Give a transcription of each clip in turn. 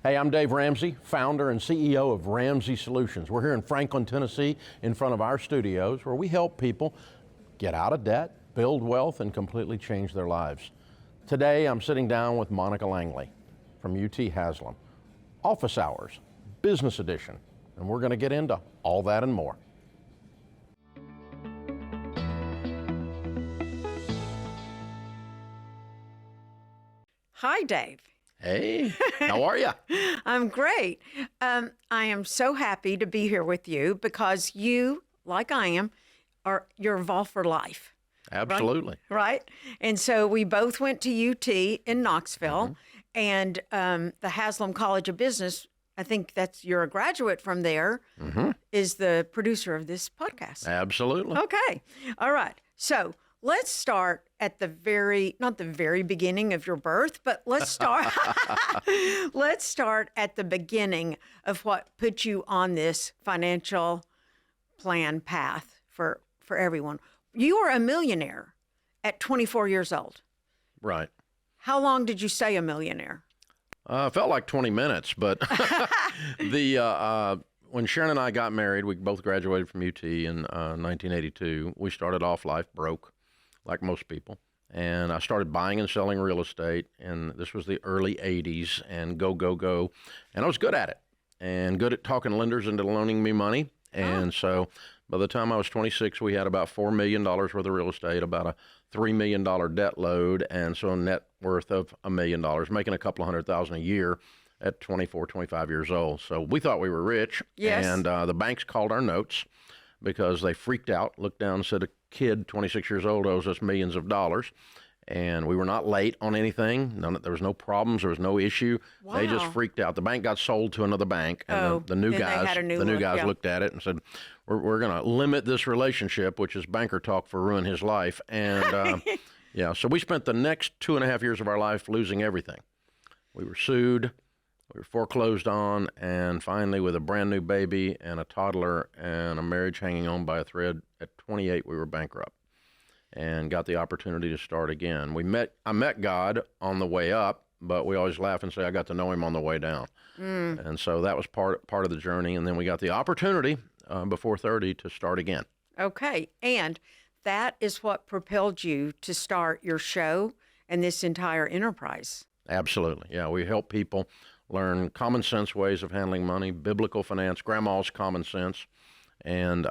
Hey, I'm Dave Ramsey, founder and CEO of Ramsey Solutions. We're here in Franklin, Tennessee, in front of our studios, where we help people get out of debt, build wealth, and completely change their lives. Today, I'm sitting down with Monica Langley from UT Haslam. Office Hours, Business Edition, and we're going to get into all that and more. Hi, Dave. Hey, how are you? I'm great. I am so happy to be here with you because you, like I am, you're Vol for life. Absolutely. Right? And so we both went to UT in Knoxville, and the Haslam College of Business, I think you're a graduate from there, is the producer of this podcast. Absolutely. Okay. All right. So let's start at not the very beginning of your birth, but let's start at the beginning of what put you on this financial plan path for everyone. You were a millionaire at 24 years old. Right. How long did you stay a millionaire? Felt like 20 minutes, but when Sharon and I got married, we both graduated from UT in 1982. We started off life broke, like most people. And I started buying and selling real estate, and this was the early 80s, and go. And I was good at it, and good at talking lenders into loaning me money. And so by the time I was 26, we had about $4 million worth of real estate, about a $3 million debt load, and so a net worth of $1 million, making a couple of $100,000 a year at 24, 25 years old. So we thought we were rich. Yes. And the banks called our notes because they freaked out, looked down and said, a kid 26 years old owes us millions of dollars. And we were not late on anything. There was no problems. There was no issue. Wow. They just freaked out. The bank got sold to another bank, and the new guys looked at it and said, "We're going to limit this relationship," which is banker talk for ruin his life. And so we spent the next 2.5 years of our life losing everything. We were sued, we were foreclosed on, and finally, with a brand new baby and a toddler and a marriage hanging on by a thread, at 28 we were bankrupt. And got the opportunity to start again. I met God on the way up, but we always laugh and say I got to know him on the way down. And so that was part of the journey. And then we got the opportunity before 30 to start again. Okay. And that is what propelled you to start your show and this entire enterprise. Absolutely. Yeah, we help people learn common sense ways of handling money, biblical finance, grandma's common sense, and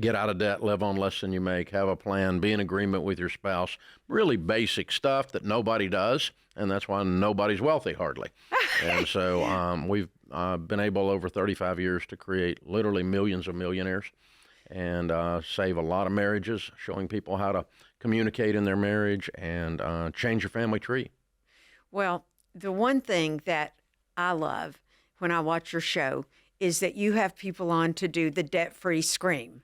get out of debt, live on less than you make, have a plan, be in agreement with your spouse, really basic stuff that nobody does, and that's why nobody's wealthy hardly. And so we've been able over 35 years to create literally millions of millionaires and save a lot of marriages, showing people how to communicate in their marriage and change your family tree. Well, the one thing that I love when I watch your show is that you have people on to do the debt-free scream.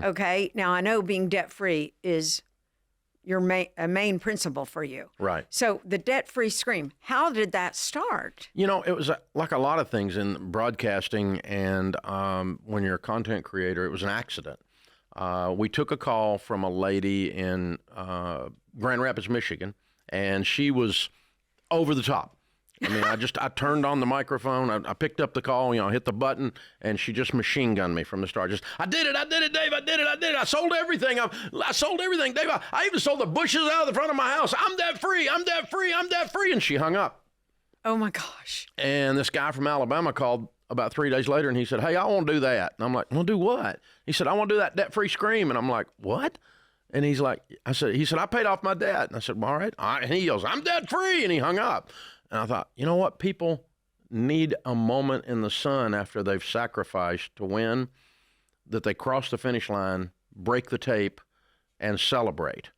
Okay? Now, I know being debt-free is your main principle for you. Right. So the debt-free scream, how did that start? You know, it was like a lot of things in broadcasting and when you're a content creator, it was an accident. We took a call from a lady in Grand Rapids, Michigan, and she was over the top. I mean, I turned on the microphone, I picked up the call, hit the button, and she just machine gunned me from the start. I did it, Dave, I did it. I sold everything. I sold everything, Dave. I even sold the bushes out of the front of my house. I'm debt free. And she hung up. Oh my gosh. And this guy from Alabama called about 3 days later, and he said, "Hey, I want to do that." And I'm like, "Well, do what?" He said, "I want to do that debt-free scream." And I'm like, "What?" And he said, "I paid off my debt." And I said, "Well, all right." And he yells, "I'm debt-free." And he hung up. And I thought, you know what? People need a moment in the sun after they've sacrificed to win, that they cross the finish line, break the tape, and celebrate.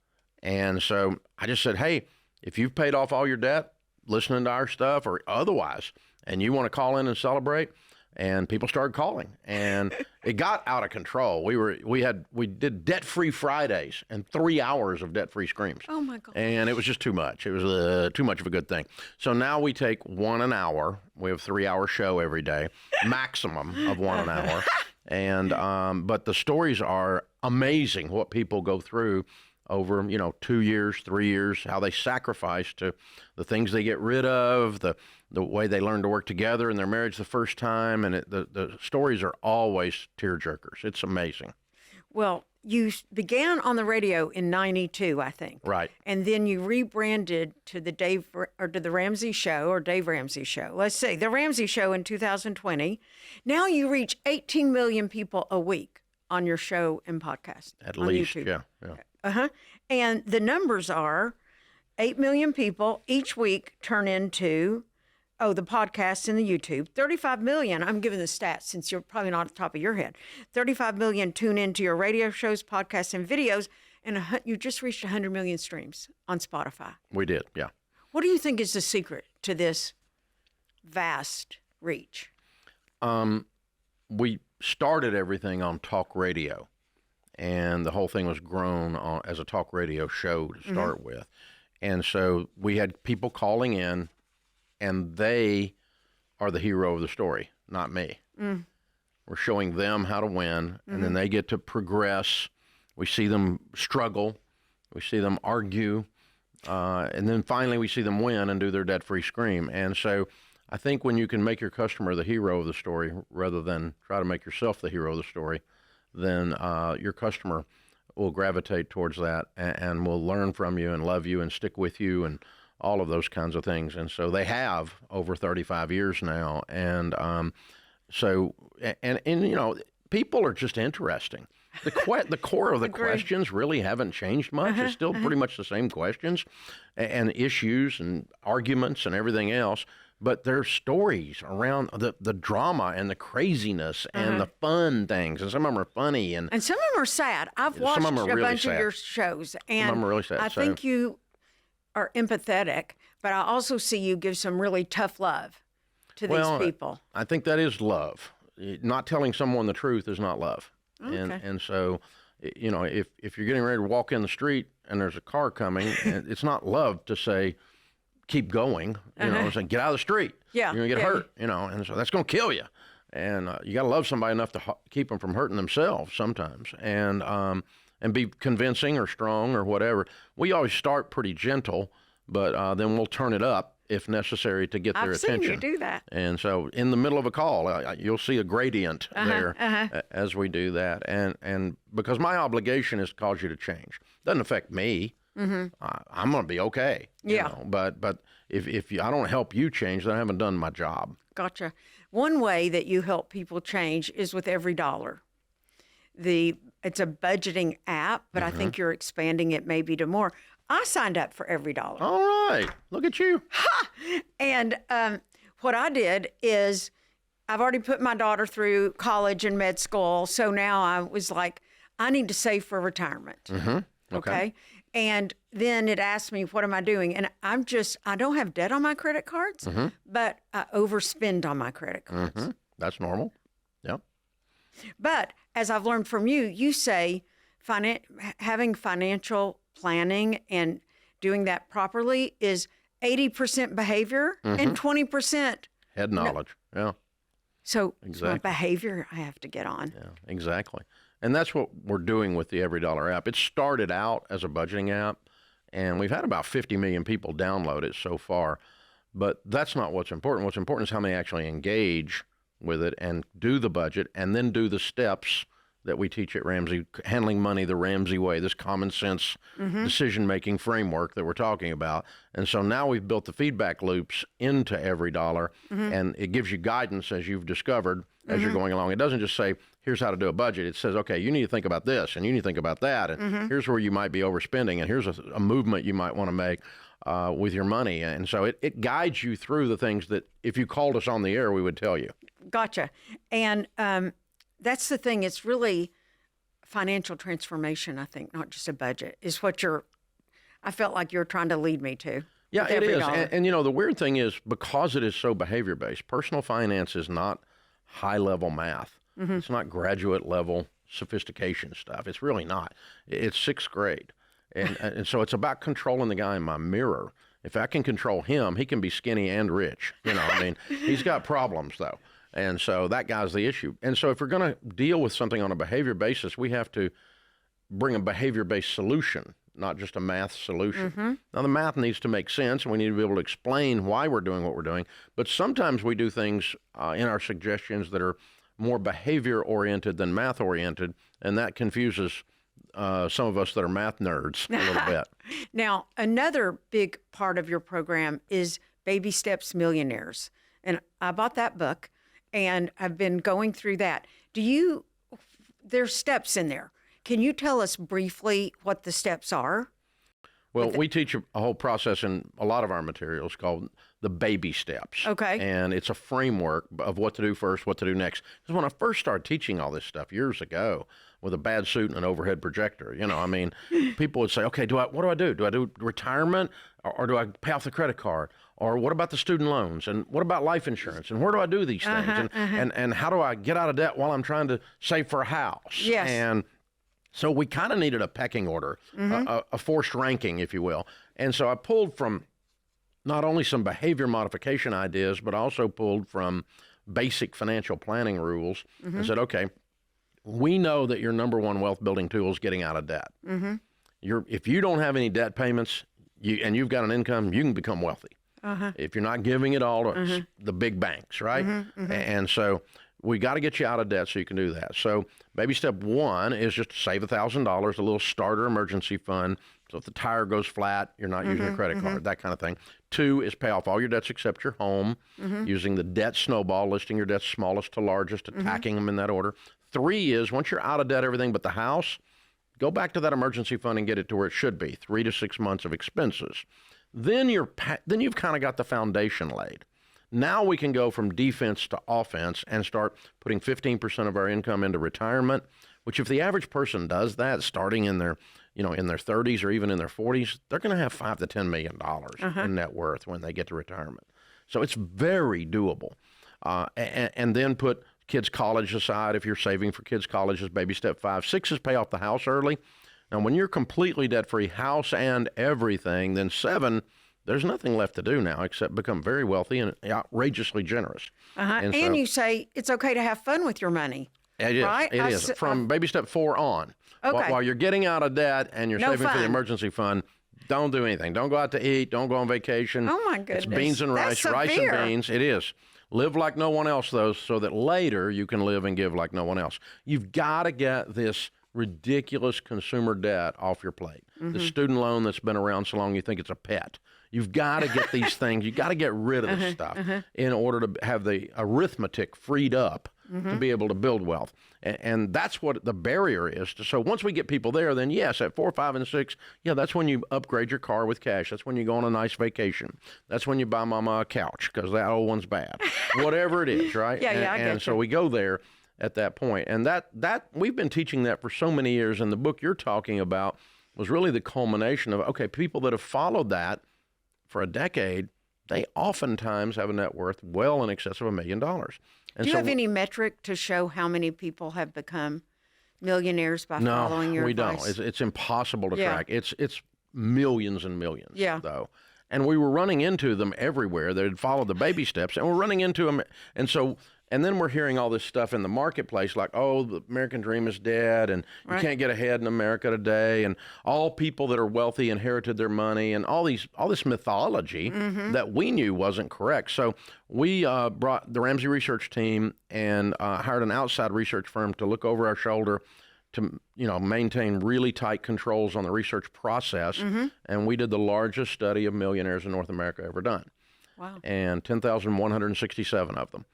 And so I just said, hey, if you've paid off all your debt, listening to our stuff or otherwise, and you want to call in and celebrate, and people started calling, and it got out of control. We did debt-free Fridays and 3 hours of debt-free screams. Oh my God! And it was just too much. It was too much of a good thing. So now we take 1 an hour. We have a 3-hour show every day, maximum of 1 an hour. And but the stories are amazing. What people go through over 2 years, 3 years, how they sacrifice to the things they get rid of, the the way they learn to work together in their marriage the first time. And the stories are always tearjerkers. It's amazing. Well, you began on the radio in '92, I think. Right. And then you rebranded to the the Ramsey Show, or Dave Ramsey Show. Let's say the Ramsey Show in 2020. Now you reach 18 million people a week on your show and podcast. At on least, YouTube. yeah. And the numbers are 8 million people each week turn into the podcast and the YouTube. 35 million, I'm giving the stats since you're probably not at the top of your head. 35 million tune into your radio shows, podcasts, and videos, and you just reached 100 million streams on Spotify. We did, yeah. What do you think is the secret to this vast reach? We started everything on talk radio, and the whole thing was grown as a talk radio show to start with. And so we had people calling in, and they are the hero of the story, not me. We're showing them how to win, and then they get to progress. We see them struggle. We see them argue. And then finally we see them win and do their debt-free scream. And so I think when you can make your customer the hero of the story rather than try to make yourself the hero of the story, then your customer will gravitate towards that and will learn from you and love you and stick with you and all of those kinds of things. And so they have over 35 years now. And so you know, people are just interesting. The core of the questions really haven't changed much. It's still pretty much the same questions and issues and arguments and everything else. But there's stories around the drama and the craziness and the fun things. And some of them are funny. And some of them are sad. I've watched a really bunch sad. of your shows. And some of them are really sad. I think you are empathetic, but I also see you give some really tough love to these people. I think that is love. Not telling someone the truth is not love. Okay. And so, you know, if you're getting ready to walk in the street and there's a car coming, it's not love to say, keep going, you know, it's like, get out of the street. Yeah. You're going to get hurt, you know, and so that's going to kill you. And you got to love somebody enough to keep them from hurting themselves sometimes. And be convincing or strong or whatever. We always start pretty gentle, but then we'll turn it up if necessary to get their attention. I've seen you do that. And so in the middle of a call, you'll see a gradient there as we do that. And because my obligation is to cause you to change. Doesn't affect me. I'm going to be okay. Yeah. You know? But if I don't help you change, then I haven't done my job. Gotcha. One way that you help people change is with Every Dollar. It's a budgeting app, but I think you're expanding it maybe to more. I signed up for Every Dollar. All right. Look at you. And what I did is I've already put my daughter through college and med school. So now I was like, I need to save for retirement. Okay. And then it asked me, what am I doing? And I don't have debt on my credit cards, but I overspend on my credit cards. That's normal. Yep. But as I've learned from you, you say having financial planning and doing that properly is 80% behavior and 20% head knowledge. Yeah. So my behavior I have to get on. Yeah, exactly. And that's what we're doing with the Every Dollar app. It started out as a budgeting app, and we've had about 50 million people download it so far. But that's not what's important. What's important is how many actually engage with it and do the budget and then do the steps that we teach at Ramsey, handling money the Ramsey way, this common sense decision-making framework that we're talking about. And so now we've built the feedback loops into Every Dollar, and it gives you guidance as you've discovered as you're going along. It doesn't just say, here's how to do a budget. It says, okay, you need to think about this, and you need to think about that, and here's where you might be overspending, and here's a movement you might want to make with your money. And so it guides you through the things that if you called us on the air, we would tell you. Gotcha. And that's the thing. It's really financial transformation, I think, not just a budget, is what I felt like you're trying to lead me to. Yeah, it is. And, you know, the weird thing is because it is so behavior-based, personal finance is not high-level math. It's not graduate-level sophistication stuff. It's really not. It's sixth grade. And so it's about controlling the guy in my mirror. If I can control him, he can be skinny and rich. You know, I mean, he's got problems, though. And so that guy's the issue. And so if we're going to deal with something on a behavior basis, we have to bring a behavior-based solution. not just a math solution. Now, the math needs to make sense, and we need to be able to explain why we're doing what we're doing. But sometimes we do things in our suggestions that are more behavior-oriented than math-oriented, and that confuses some of us that are math nerds a little bit. Now, another big part of your program is Baby Steps Millionaires. And I bought that book, and I've been going through that. There's steps in there. Can you tell us briefly what the steps are? Well, we teach a whole process in a lot of our materials called the baby steps. Okay. And it's a framework of what to do first, what to do next. Because when I first started teaching all this stuff years ago with a bad suit and an overhead projector, people would say, okay, what do I do? Do I do retirement or do I pay off the credit card? Or what about the student loans? And what about life insurance? And where do I do these things? And how do I get out of debt while I'm trying to save for a house? Yes. And so we kind of needed a pecking order, a forced ranking, if you will. And so I pulled from not only some behavior modification ideas, but also pulled from basic financial planning rules and said, okay, we know that your number one wealth building tool is getting out of debt. If you don't have any debt payments and you've got an income, you can become wealthy. If you're not giving it all to the big banks, right? And so we got to get you out of debt so you can do that. So baby step one is just to save $1,000, a little starter emergency fund. So if the tire goes flat, you're not using a credit card, that kind of thing. 2 is pay off all your debts except your home, using the debt snowball, listing your debts smallest to largest, attacking them in that order. 3 is once you're out of debt, everything but the house, go back to that emergency fund and get it to where it should be, 3 to 6 months of expenses. Then you've kind of got the foundation laid. Now we can go from defense to offense and start putting 15% of our income into retirement, which if the average person does that, starting in their 30s or even in their 40s, they're going to have $5 to $10 million in net worth when they get to retirement. So it's very doable. And then put kids' college aside. If you're saving for kids' college, is baby step 5. 6 is pay off the house early. Now, when you're completely debt-free, house and everything, then 7, there's nothing left to do now except become very wealthy and outrageously generous. And you say it's okay to have fun with your money. It is. Right? It is. From baby step 4 on. Okay. While you're getting out of debt and you're saving for the emergency fund, don't do anything. Don't go out to eat. Don't go on vacation. Oh, my goodness. It's beans and rice, rice and beans. It is. Live like no one else, though, so that later you can live and give like no one else. You've got to get this ridiculous consumer debt off your plate. The student loan that's been around so long you think it's a pet. You've got to get these things. You've got to get rid of this stuff in order to have the arithmetic freed up to be able to build wealth. And that's what the barrier is. So once we get people there, then yes, at 4, 5, and 6, that's when you upgrade your car with cash. That's when you go on a nice vacation. That's when you buy mama a couch because that old one's bad. Whatever it is, right? I get and so we go there at that point. And that we've been teaching that for so many years. And the book you're talking about was really the culmination of, okay, people that have followed that for a decade, they oftentimes have a net worth well in excess of $1 million. And do you have any metric to show how many people have become millionaires by following your advice? No, we don't. It's impossible to track. It's millions and millions, though. And we were running into them everywhere. They'd followed the baby steps, and we're running into them. And then we're hearing all this stuff in the marketplace like, oh, the American dream is dead, and you can't get ahead in America today, and all people that are wealthy inherited their money, and all this mythology that we knew wasn't correct. So we brought the Ramsey research team and hired an outside research firm to look over our shoulder to maintain really tight controls on the research process. And we did the largest study of millionaires in North America ever done. Wow. And 10,167 of them.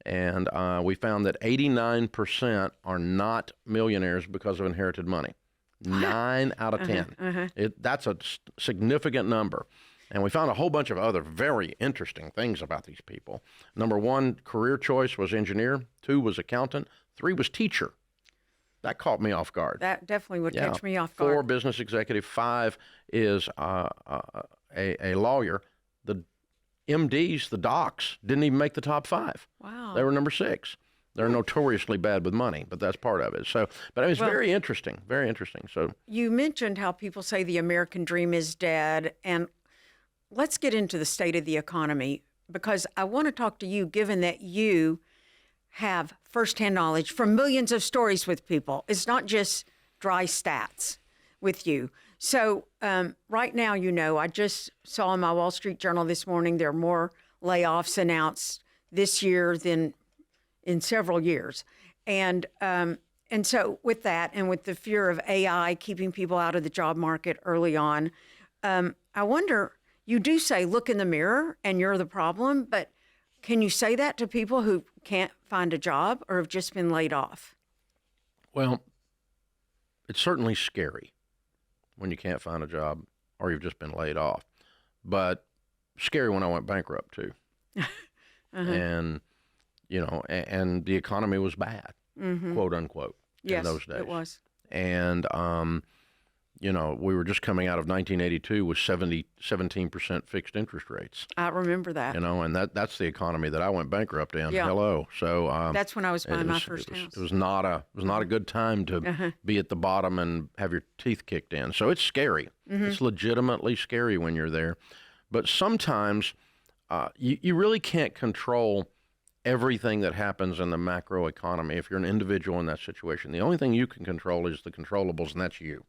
And we found that 89% are not millionaires because of inherited money. 9 out of 10. That's a significant number. And we found a whole bunch of other very interesting things about these people. Number 1, career choice was engineer. 2 was accountant. 3 was teacher. That caught me off guard. That definitely would catch me off guard. 4, business executive. 5 is a lawyer. The MDs, the docs, didn't even make the top 5. Wow. They were number 6. They're notoriously bad with money, but that's part of it. So, but it was very interesting, very interesting. So you mentioned how people say the American dream is dead, and let's get into the state of the economy, because I want to talk to you, given that you have firsthand knowledge from millions of stories with people. It's not just dry stats with you. So right now, I just saw in my Wall Street Journal this morning there are more layoffs announced this year than in several years, and so with that, and with the fear of AI keeping people out of the job market early on, I wonder. You do say, look in the mirror, and you're the problem, but can you say that to people who can't find a job or have just been laid off? Well, it's certainly scary when you can't find a job or you've just been laid off, but scary when I went bankrupt too. And, and the economy was bad, quote unquote, in those days. It was. And, we were just coming out of 1982 with 17% fixed interest rates. I remember that. And that's the economy that I went bankrupt in. Yeah. Hello. So that's when I was buying my first house. It was not a good time to be at the bottom and have your teeth kicked in. So it's scary. It's legitimately scary when you're there. But sometimes you really can't control everything that happens in the macro economy if you're an individual in that situation. The only thing you can control is the controllables, and that's you.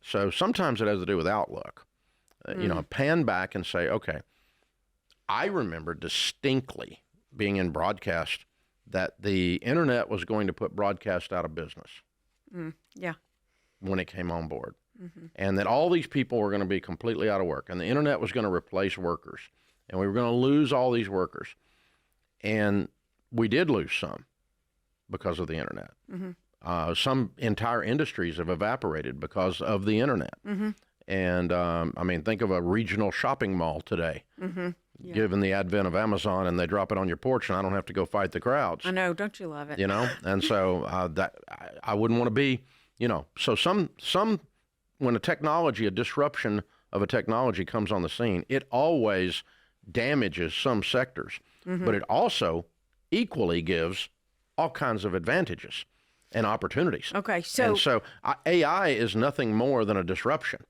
So sometimes it has to do with outlook. Pan back and say, okay, I remember distinctly being in broadcast that the internet was going to put broadcast out of business. Yeah. When it came on board. And that all these people were going to be completely out of work, and the internet was going to replace workers, and we were going to lose all these workers. And we did lose some because of the internet. Some entire industries have evaporated because of the internet. And think of a regional shopping mall today, given the advent of Amazon, and they drop it on your porch, and I don't have to go fight the crowds. I know, don't you love it? And so I wouldn't want to be, so some when a disruption of a technology comes on the scene, it always damages some sectors, but it also equally gives all kinds of advantages and opportunities. Okay, so AI is nothing more than a disruption.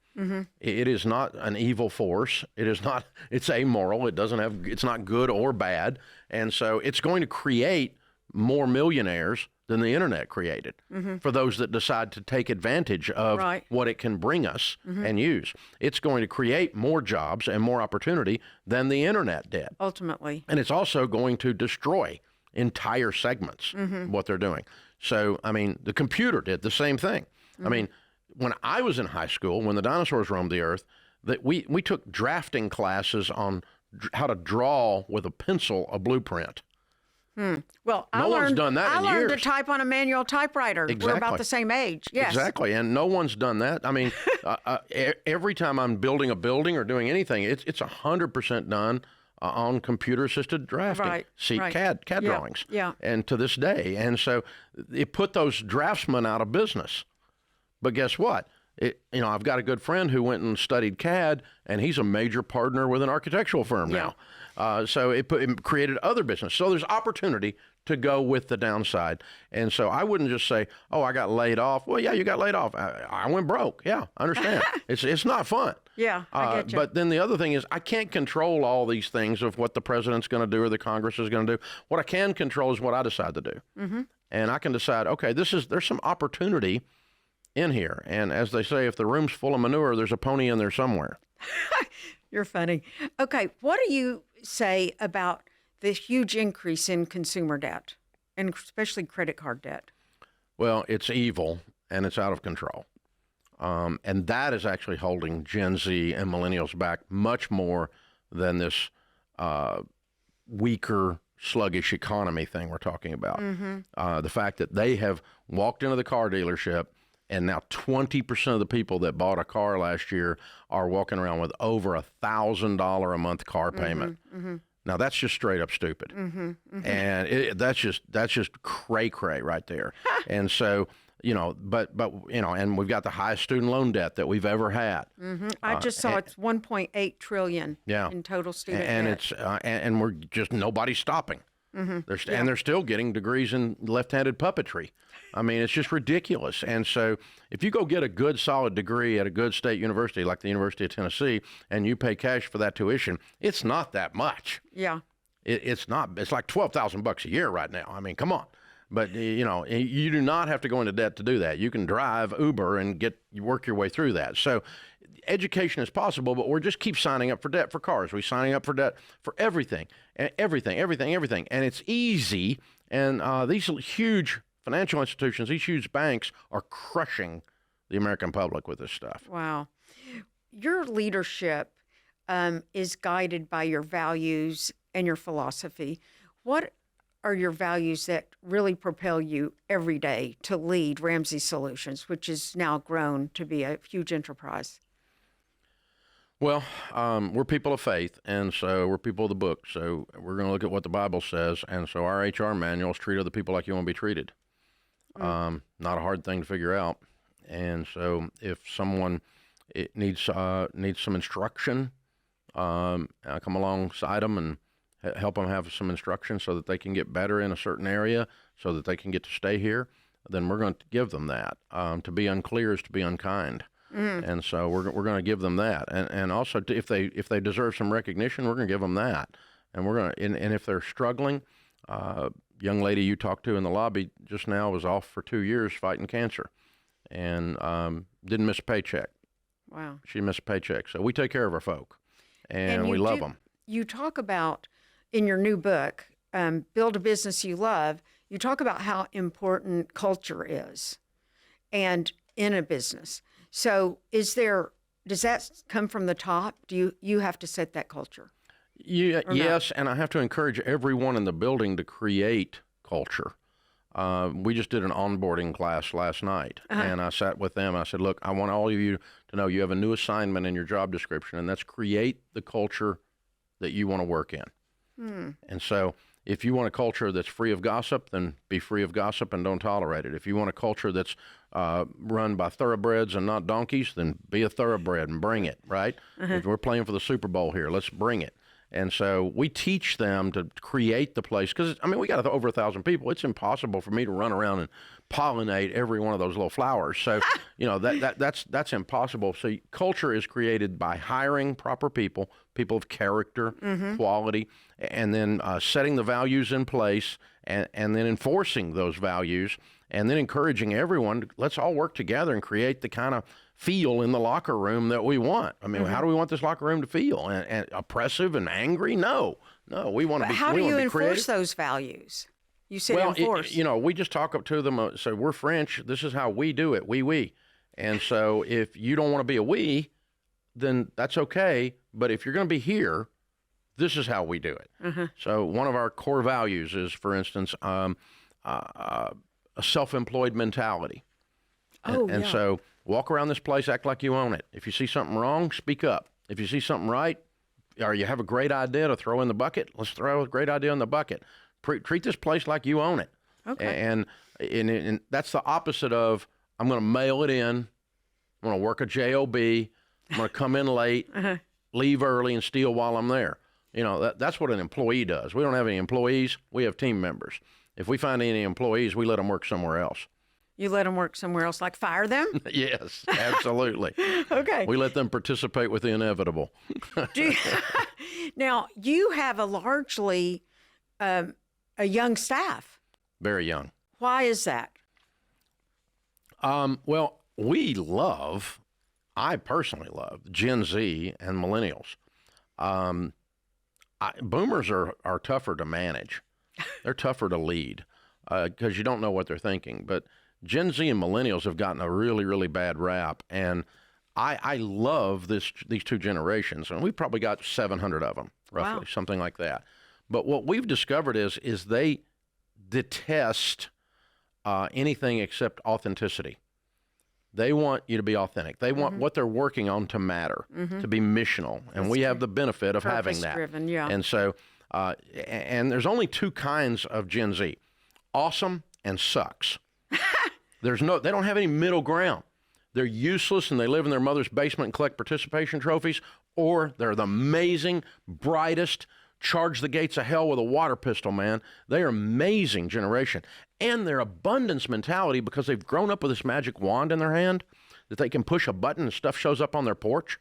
It is not an evil force. It's amoral. It's not good or bad. And so it's going to create more millionaires than the internet created for those that decide to take advantage of what it can bring us and use. It's going to create more jobs and more opportunity than the internet did. Ultimately. And it's also going to destroy entire segments, what they're doing. So, the computer did the same thing. When I was in high school, when the dinosaurs roamed the earth, that we took drafting classes on how to draw with a pencil a blueprint. Well, no one's done that in years. I learned to type on a manual typewriter. Exactly. We're about the same age. Yes. Exactly, and no one's done that. Every time I'm building a building or doing anything, it's 100% done on computer-assisted drafting. CAD drawings. Yeah. And to this day. And so it put those draftsmen out of business. But guess what? I've got a good friend who went and studied CAD, and he's a major partner with an architectural firm now. So it created other business. So there's opportunity to go with the downside. And so I wouldn't just say, oh, I got laid off. Well, yeah, you got laid off. I went broke. Yeah, I understand. It's not fun. Yeah, I get you. But then the other thing is I can't control all these things of what the president's going to do or the Congress is going to do. What I can control is what I decide to do. And I can decide, okay, there's some opportunity in here. And as they say, if the room's full of manure, there's a pony in there somewhere. You're funny. Okay, what do you say about the huge increase in consumer debt, and especially credit card debt? Well, it's evil, and it's out of control. And that is actually holding Gen Z and millennials back much more than this weaker, sluggish economy thing we're talking about. The fact that they have walked into the car dealership, and now 20% of the people that bought a car last year are walking around with over $1,000 a month car payment. Now that's just straight up stupid, and that's just cray right there. And so and we've got the highest student loan debt that we've ever had. I just saw it's 1.8 trillion in total student debt. And we're just nobody's stopping. And they're still getting degrees in left-handed puppetry. It's just ridiculous. And so if you go get a good, solid degree at a good state university like the University of Tennessee, and you pay cash for that tuition, it's not that much. Yeah. It's not. It's like $12,000 a year right now. Come on. But, you know, you do not have to go into debt to do that. You can drive Uber and work your way through that. So education is possible, but we're just keep signing up for debt for cars. We're signing up for debt for everything, everything. And it's easy. And these huge financial institutions, these huge banks are crushing the American public with this stuff. Wow. Your leadership is guided by your values and your philosophy. What are your values that really propel you every day to lead Ramsey Solutions, which is now grown to be a huge enterprise? Well, we're people of faith, and so we're people of the book. So we're going to look at what the Bible says, and so our HR manuals treat other people like you want to be treated. Not a hard thing to figure out. And so if someone needs some instruction, come alongside them and help them have some instruction so that they can get better in a certain area, so that they can get to stay here, then we're going to give them that. To be unclear is to be unkind. And so we're going to give them that. And also, if they deserve some recognition, we're going to give them that. And we're going to, and if they're struggling, young lady you talked to in the lobby just now was off for 2 years fighting cancer and didn't miss a paycheck. Wow. She missed a paycheck. So we take care of our folk, and we love them. You talk about, in your new book, Build a Business You Love, you talk about how important culture is and in a business. So does that come from the top? Do you have to set that culture? Yes, and I have to encourage everyone in the building to create culture. We just did an onboarding class last night, and I sat with them. I said, look, I want all of you to know you have a new assignment in your job description, and that's create the culture that you want to work in. And so if you want a culture that's free of gossip, then be free of gossip and don't tolerate it. If you want a culture that's run by thoroughbreds and not donkeys, then be a thoroughbred and bring it, right? If we're playing for the Super Bowl here, let's bring it. And so we teach them to create the place because, I mean, we got over 1,000 people. It's impossible for me to run around and pollinate every one of those little flowers. So, you know, that's impossible. So culture is created by hiring proper people of character, quality, and then setting the values in place and then enforcing those values and then encouraging everyone, let's all work together and create the kind of feel in the locker room that we want. I mean, how do we want this locker room to feel? And oppressive and angry? No, we want to be. How do you enforce creative. Those values? You said enforce. We just talk up to them. So we're French. This is how we do it. We. And so if you don't want to be a we, then that's okay. But if you're going to be here, this is how we do it. So one of our core values is, for instance, a self-employed mentality. And so walk around this place, act like you own it. If you see something wrong, speak up. If you see something right, or you have a great idea to throw in the bucket, let's throw a great idea in the bucket. Treat this place like you own it. Okay. And that's the opposite of, I'm going to mail it in, I'm going to work a job, I'm going to come in late, leave early, and steal while I'm there. You know, that's what an employee does. We don't have any employees. We have team members. If we find any employees, we let them work somewhere else. You let them work somewhere else, like fire them? Yes, absolutely. Okay. We let them participate with the inevitable. Now, you have a largely a young staff. Very young. Why is that? Well, I personally love Gen Z and millennials. Boomers are tougher to manage. They're tougher to lead because you don't know what they're thinking. But Gen Z and millennials have gotten a really, really bad rap. And I love these two generations. And we've probably got 700 of them, roughly, something like that. But what we've discovered is they detest anything except authenticity. They want you to be authentic. They want what they're working on to matter, to be missional. And we have the benefit of having that. Purpose-driven, yeah. And so, and there's only two kinds of Gen Z, awesome and sucks. They don't have any middle ground. They're useless and they live in their mother's basement and collect participation trophies, or they're the amazing, brightest, charge the gates of hell with a water pistol, man. They are amazing generation. And their abundance mentality, because they've grown up with this magic wand in their hand, that they can push a button and stuff shows up on their porch.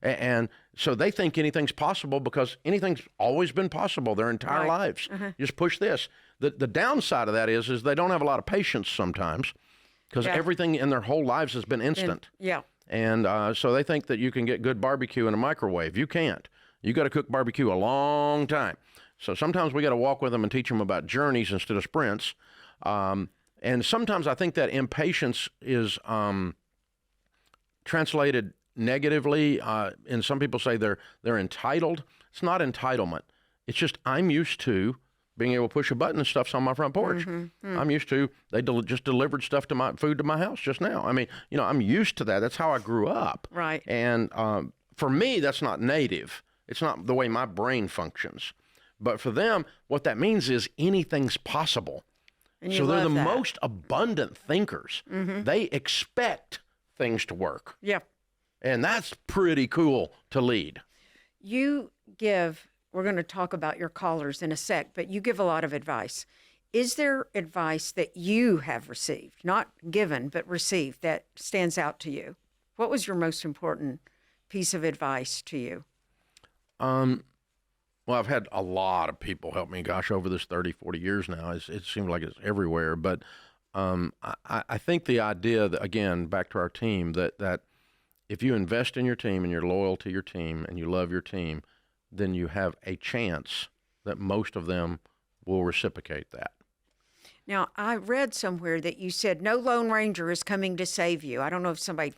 And so they think anything's possible because anything's always been possible their entire lives. You just push this. The downside of that is they don't have a lot of patience sometimes because everything in their whole lives has been instant. And so they think that you can get good barbecue in a microwave. You can't. You got to cook barbecue a long time. So sometimes we got to walk with them and teach them about journeys instead of sprints. And sometimes I think that impatience is translated negatively. And some people say they're entitled. It's not entitlement. It's just I'm used to being able to push a button and stuff's on my front porch. I'm used to, they just delivered food to my house just now. I mean, I'm used to that. That's how I grew up. Right. And for me, that's not native. It's not the way my brain functions. But for them, what that means is anything's possible. And so they're the most abundant thinkers. Mm-hmm. They expect things to work. Yeah. And that's pretty cool to lead. You give, we're going to talk about your callers in a sec, but you give a lot of advice. Is there advice that you have received, not given, but received, that stands out to you? What was your most important piece of advice to you? Well, I've had a lot of people help me, over this 30, 40 years now. It seems like it's everywhere. But I think the idea that, again, back to our team, that if you invest in your team and you're loyal to your team and you love your team, then you have a chance that most of them will reciprocate that. Now, I read somewhere that you said no Lone Ranger is coming to save you. I don't know if somebody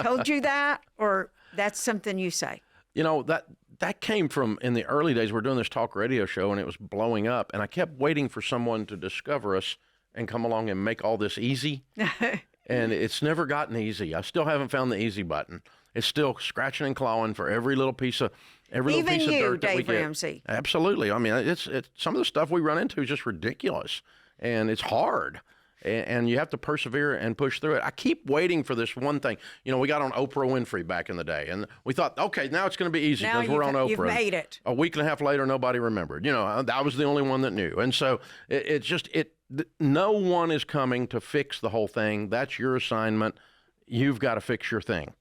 told you that or that's something you say. That came from, in the early days, we're doing this talk radio show and it was blowing up, and I kept waiting for someone to discover us and come along and make all this easy. And it's never gotten easy. I still haven't found the easy button. It's still scratching and clawing for every little piece of dirt Dave that we get. Ramsey. Absolutely. I mean, it's some of the stuff we run into is just ridiculous, and it's hard. And you have to persevere and push through it. I keep waiting for this one thing. We got on Oprah Winfrey back in the day, and we thought, okay, now it's going to be easy because we're on Oprah. You've made it. A week and a half later, nobody remembered. I was the only one that knew. And so no one is coming to fix the whole thing. That's your assignment. You've got to fix your thing.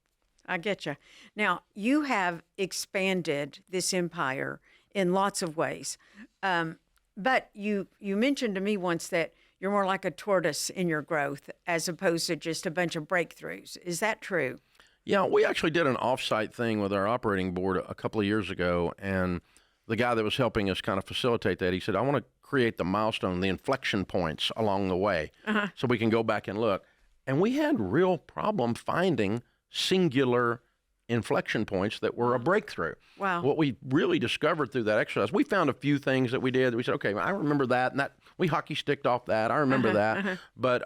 I get you. Now, you have expanded this empire in lots of ways. But you mentioned to me once that you're more like a tortoise in your growth as opposed to just a bunch of breakthroughs. Is that true? Yeah, we actually did an offsite thing with our operating board a couple of years ago, and the guy that was helping us kind of facilitate that, he said, I want to create the milestone, the inflection points along the way so we can go back and look. And we had real problem finding singular inflection points that were a breakthrough. Wow. What we really discovered through that exercise, we found a few things that we did that we said, okay, I remember that, and that we hockey sticked off that. I remember that. But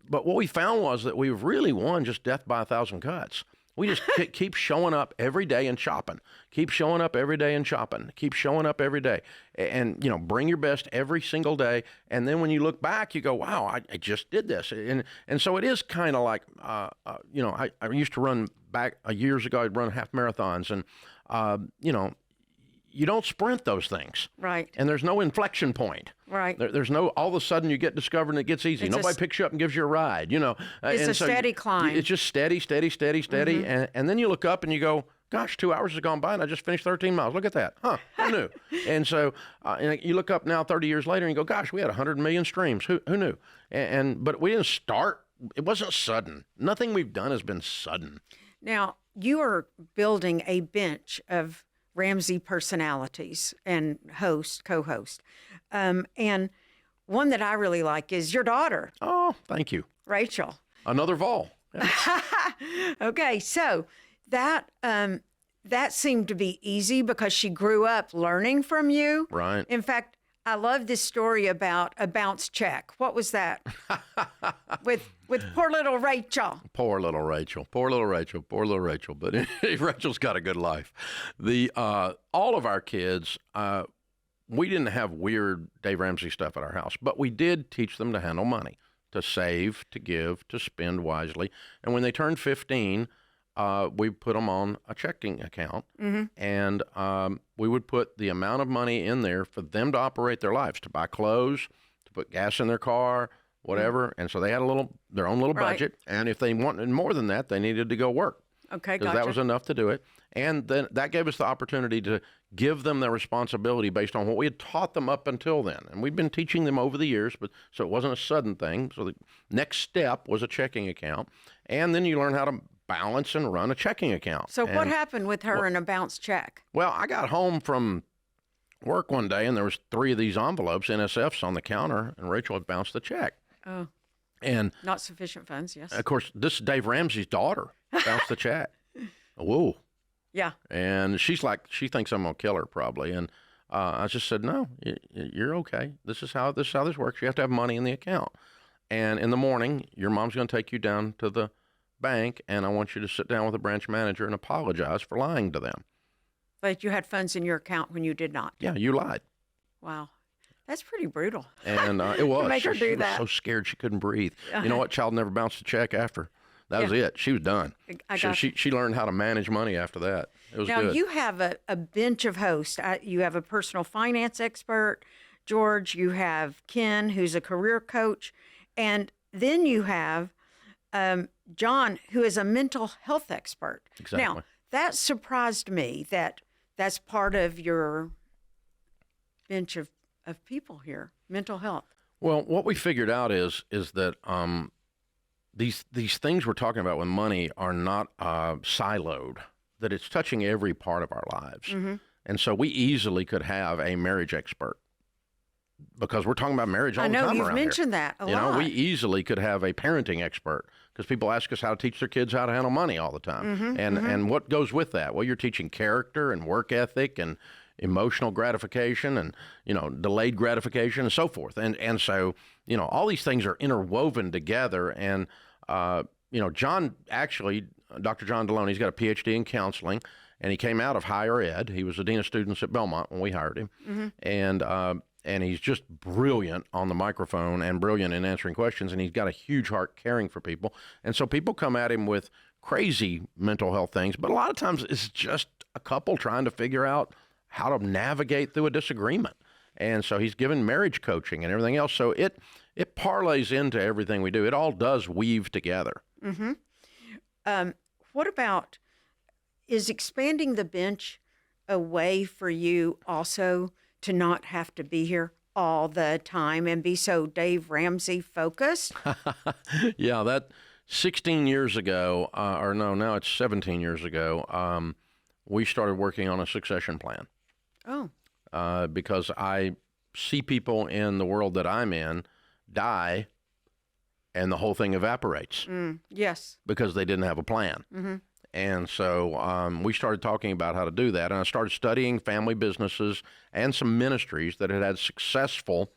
what we found was that we really won just death by 1,000 cuts. We just keep showing up every day and chopping. Keep showing up every day and chopping. Keep showing up every day. And, bring your best every single day. And then when you look back, you go, wow, I just did this. And so it is kind of like, I used to run back years ago, I'd run half marathons. And, you don't sprint those things. Right. And there's no inflection point. Right. There's no, all of a sudden you get discovered and it gets easy. Nobody picks you up and gives you a ride, It's a steady climb. It's just steady. And then you look up and you go, gosh, 2 hours has gone by and I just finished 13 miles. Look at that. Huh, who knew? And so and you look up now 30 years later and you go, gosh, we had 100 million streams. Who knew? But we didn't start. It wasn't sudden. Nothing we've done has been sudden. Now, you are building a bench of Ramsey personalities and co-host. And one that I really like is your daughter. Oh, thank you. Rachel. Another Vol. Yeah. Okay, so that seemed to be easy because she grew up learning from you. Right. In fact, I love this story about a bounce check. What was that? with poor little Rachel. Poor little Rachel. But Rachel's got a good life. All of our kids, we didn't have weird Dave Ramsey stuff at our house, but we did teach them to handle money, to save, to give, to spend wisely. And when they turned 15, we put them on a checking account, and we would put the amount of money in there for them to operate their lives, to buy clothes, to put gas in their car, whatever. And so they had their own little budget. And if they wanted more than that, they needed to go work. Okay, because gotcha. that was enough to do it. And then that gave us the opportunity to give them their responsibility based on what we had taught them up until then. And we'd been teaching them over the years, but so it wasn't a sudden thing. So the next step was a checking account. And then you learn how to balance and run a checking account. So what happened with her and a bounced check? Well, I got home from work one day and there was 3 of these envelopes, NSFs, on the counter, and Rachel had bounced the check. Oh. And not sufficient funds, yes. Of course, this is Dave Ramsey's daughter bounced the check. Whoa. Yeah. And she's like, she thinks I'm going to kill her probably. And I just said, no, you're okay. This is how this works. You have to have money in the account. And in the morning, your mom's going to take you down to the bank, and I want you to sit down with the branch manager and apologize for lying to them. But you had funds in your account when you did not. Yeah, you lied. Wow. That's pretty brutal. And it was. Make her do she that. was so scared she couldn't breathe. You know what? Child never bounced a check after. That was it. She was done. She learned how to manage money after that. It was now, good. you have a bench of hosts. You have a personal finance expert, George. You have Ken, who's a career coach. And then you have John, who is a mental health expert. Exactly. Now, that surprised me that that's part of your bench of people here, mental health. Well, what we figured out is that these things we're talking about with money are not siloed, that it's touching every part of our lives. Mm-hmm. And so we easily could have a marriage expert because we're talking about marriage all the time around here. I know, you've mentioned that a lot. You know, we easily could have a parenting expert because people ask us how to teach their kids how to handle money all the time. Mm-hmm, and what goes with that? Well, you're teaching character and work ethic and emotional gratification and, delayed gratification and so forth. And so, all these things are interwoven together. And, John actually, Dr. John Deloney, he's got a PhD in counseling, and he came out of higher ed. He was the dean of students at Belmont when we hired him. Mm-hmm. And he's just brilliant on the microphone and brilliant in answering questions. And he's got a huge heart caring for people. And so people come at him with crazy mental health things, but a lot of times it's just a couple trying to figure out how to navigate through a disagreement. And so he's given marriage coaching and everything else. So it parlays into everything we do. It all does weave together. Mm-hmm. What about, is expanding the bench a way for you also to not have to be here all the time and be so Dave Ramsey focused? Yeah, that 16 years ago, now it's 17 years ago, we started working on a succession plan. Oh. Because I see people in the world that I'm in die and the whole thing evaporates. Yes. Because they didn't have a plan. Mm-hmm. And so we started talking about how to do that. And I started studying family businesses and some ministries that had successful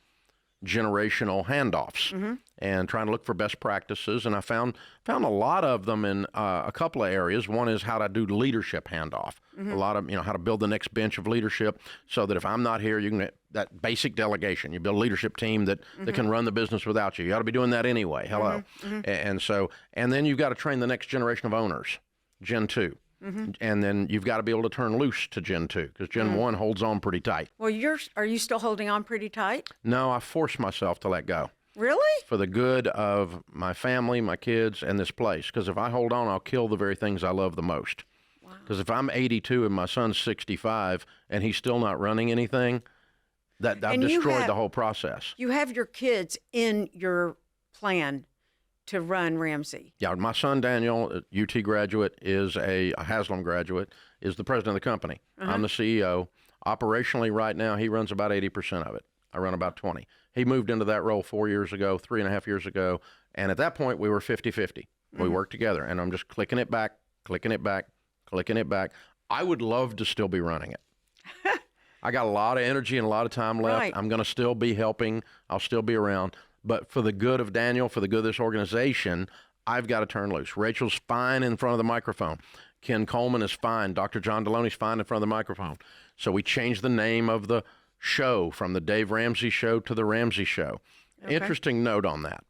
generational handoffs and trying to look for best practices. And I found a lot of them in a couple of areas. One is how to do leadership handoff. A lot of, how to build the next bench of leadership so that if I'm not here, you can, that basic delegation, you build a leadership team that can run the business without you. You ought to be doing that anyway. Hello. And then you've got to train the next generation of owners, Gen 2. Mm-hmm. And then you've got to be able to turn loose to Gen 2 because Gen 1 holds on pretty tight. Well, are you still holding on pretty tight? No, I force myself to let go. Really? For the good of my family, my kids, and this place. Because if I hold on, I'll kill the very things I love the most. Wow. Because if I'm 82 and my son's 65 and he's still not running anything, I've destroyed the whole process. You have your kids in your plan to run Ramsey. Yeah, my son Daniel, UT graduate, is a Haslam graduate, is the president of the company. I'm the CEO. Operationally right now, he runs about 80% of it. I run about 20. He moved into that role 4 years ago, 3.5 years ago, and at that point we were 50-50. We worked together, and I'm just clicking it back, clicking it back, clicking it back. I would love to still be running it. I got a lot of energy and a lot of time left. Right. I'm going to still be helping. I'll still be around. But for the good of Daniel, for the good of this organization, I've got to turn loose. Rachel's fine in front of the microphone. Ken Coleman is fine. Dr. John Deloney's fine in front of the microphone. So we changed the name of the show from the Dave Ramsey Show to the Ramsey Show. Okay. Interesting note on that.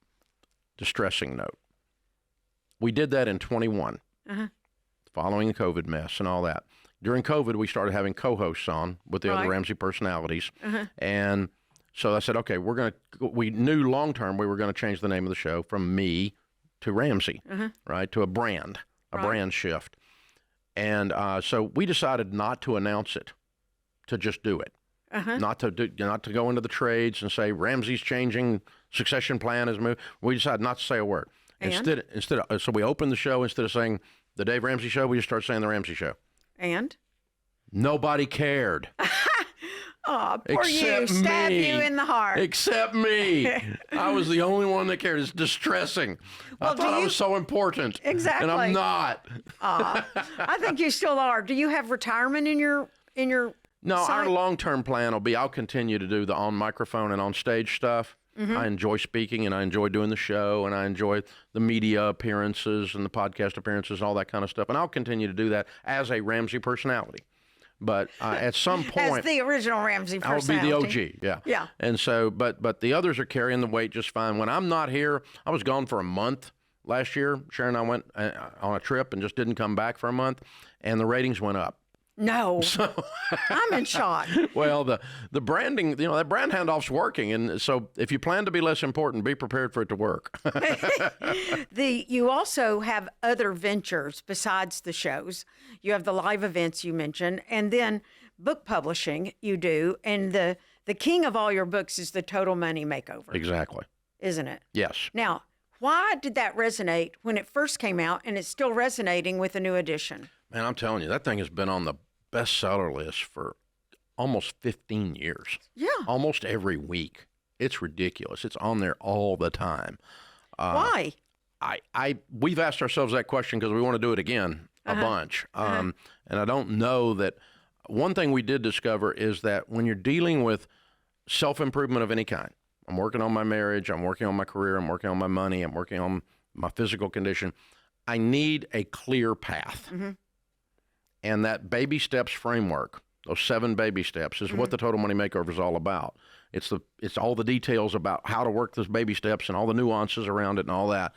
Distressing note. We did that in 21, following the COVID mess and all that. During COVID, we started having co-hosts on with the other Ramsey personalities. And so I said, okay, we knew long-term we were going to change the name of the show from me to Ramsey, right, to a brand shift. And so we decided not to announce it, to just do it. Not to go into the trades and say Ramsey's changing, succession plan is moved. We decided not to say a word. So we opened the show, instead of saying the Dave Ramsey Show, we just started saying the Ramsey Show. And nobody cared. Oh, poor you. Stab you in the heart. Except me. I was the only one that cared. It's distressing. Well, I thought I was so important. Exactly. And I'm not. I think you still are. Do you have retirement in your No, site? our long-term plan will be I'll continue to do the on-microphone and on-stage stuff. I enjoy speaking, and I enjoy doing the show, and I enjoy the media appearances and the podcast appearances and all that kind of stuff. And I'll continue to do that as a Ramsey personality. But at some point, as the original Ramsey personality. I'll be the OG, yeah. Yeah. And so, but the others are carrying the weight just fine. When I'm not here, I was gone for a month last year. Sharon and I went on a trip and just didn't come back for a month, and the ratings went up. No, So, I'm in shock. well, the branding, that brand handoff's working, and so if you plan to be less important, be prepared for it to work. You also have other ventures besides the shows. You have the live events you mentioned, and then book publishing you do, and the king of all your books is the Total Money Makeover. Exactly. Isn't it? Yes. Now, why did that resonate when it first came out, and it's still resonating with a new edition? Man, I'm telling you, that thing has been on the bestseller list for almost 15 years. Yeah. Almost every week. It's ridiculous. It's on there all the time. Why? We've asked ourselves that question because we want to do it again a bunch. And I don't know that. One thing we did discover is that when you're dealing with self-improvement of any kind, I'm working on my marriage, I'm working on my career, I'm working on my money, I'm working on my physical condition, I need a clear path. And that baby steps framework, those 7 baby steps, is what the Total Money Makeover is all about. It's all the details about how to work those baby steps and all the nuances around it and all that.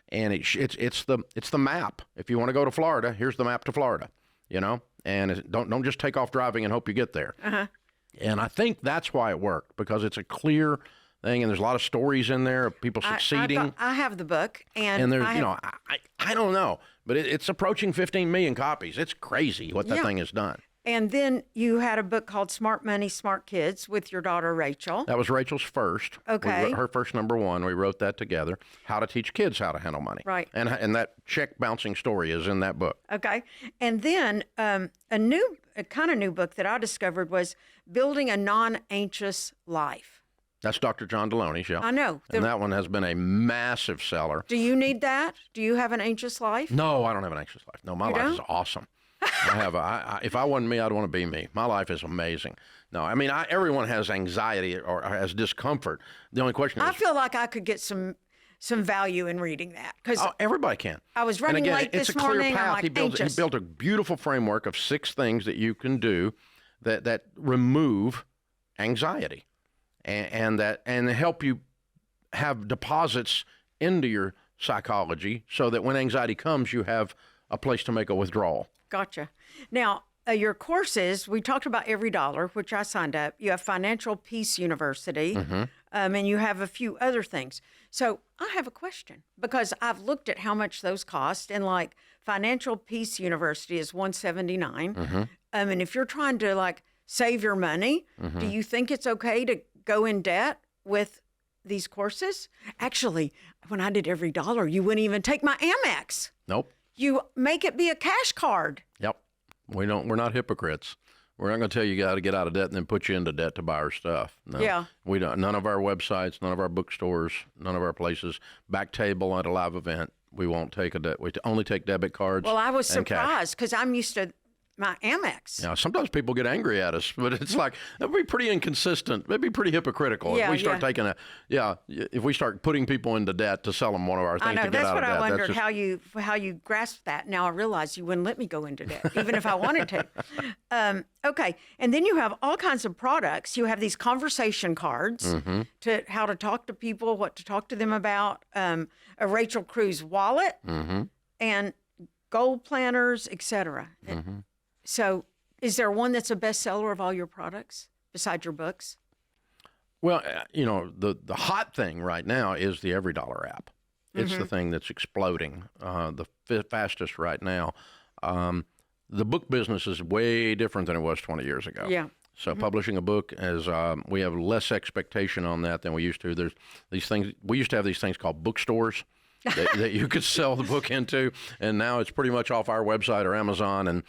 And it's the map. If you want to go to Florida, here's the map to Florida. And don't just take off driving and hope you get there. And I think that's why it worked, because it's a clear thing, and there's a lot of stories in there of people succeeding. I have the book, and there's I don't know, but it's approaching 15 million copies. It's crazy what that thing has done. And then you had a book called Smart Money, Smart Kids with your daughter, Rachel. That was Rachel's first. Okay. Her first #1. We wrote that together. How to teach kids how to handle money. Right. And that check bouncing story is in that book. Okay. And then a kind of new book that I discovered was Building a Non-Anxious Life. That's Dr. John Deloney's, yeah. I know. And that one has been a massive seller. Do you need that? Do you have an anxious life? No, I don't have an anxious life. No, my life is awesome. If I wasn't me, I'd want to be me. My life is amazing. No, I mean, everyone has anxiety or has discomfort. The only question is, I feel like I could get some value in reading that, because everybody can. I was running late this morning. It's a clear path. I'm He built a beautiful framework of 6 things that you can do that remove anxiety and help you have deposits into your psychology, so that when anxiety comes, you have a place to make a withdrawal. Gotcha. Now, your courses, we talked about Every Dollar, which I signed up. You have Financial Peace University, and you have a few other things. So I have a question, because I've looked at how much those cost, and like Financial Peace University is $179. And if you're trying to save your money, do you think it's okay to go in debt with these courses? Actually, when I did Every Dollar, you wouldn't even take my Amex. Nope. You make it be a cash card. Yep. We're not hypocrites. We're not going to tell you got to get out of debt and then put you into debt to buy our stuff. No, yeah. We don't. None of our websites, none of our bookstores, none of our places. Back table at a live event, we won't take a debt. We only take debit cards. Well, I was and cash. surprised, because I'm used to my Amex. Yeah, sometimes people get angry at us, but it's like, that would be pretty inconsistent. It'd be pretty hypocritical if we start taking if we start putting people into debt to sell them one of our things to get out of debt. That's what I wondered, how you grasp that. Now I realize you wouldn't let me go into debt, even if I wanted to. Okay, and then you have all kinds of products. You have these conversation cards to how to talk to people, what to talk to them about, a Rachel Cruz wallet, and goal planners, etc. So is there one that's a bestseller of all your products besides your books? Well, the hot thing right now is the Every Dollar app. It's the thing that's exploding, the fastest right now. the book business is way different than it was 20 years ago. Yeah. So publishing a book is we have less expectation on that than we used to. There's these things we used to have these things called bookstores that you could sell the book into, and now it's pretty much off our website or Amazon and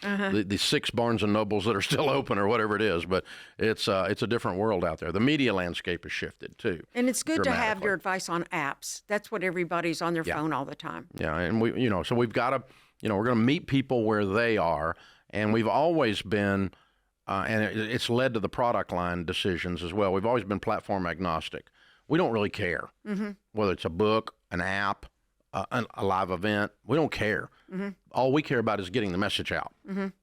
the 6 Barnes and Nobles that are still open or whatever it is. But it's a different world out there. The media landscape has shifted too. And it's good to have your advice on apps. That's what everybody's on their phone all the time. Yeah, and so we've got to, we're going to meet people where they are, and we've always been. And it's led to the product line decisions as well. We've always been platform agnostic. We don't really care whether it's a book, an app, a live event. We don't care. All we care about is getting the message out.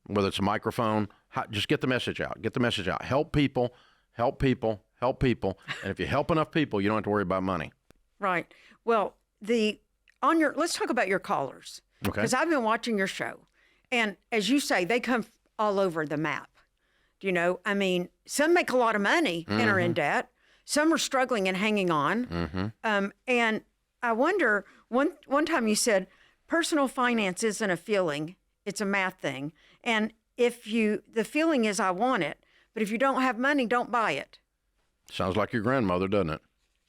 Whether it's a microphone, just get the message out. Get the message out. Help people, help people, help people. And if you help enough people, you don't have to worry about money. Right. Well, let's talk about your callers. Okay. Because I've been watching your show, and as you say, they come all over the map. I mean, some make a lot of money and are in debt. Some are struggling and hanging on. And I wonder, one time you said, personal finance isn't a feeling, it's a math thing. And the feeling is I want it, but if you don't have money, don't buy it. Sounds like your grandmother, doesn't it?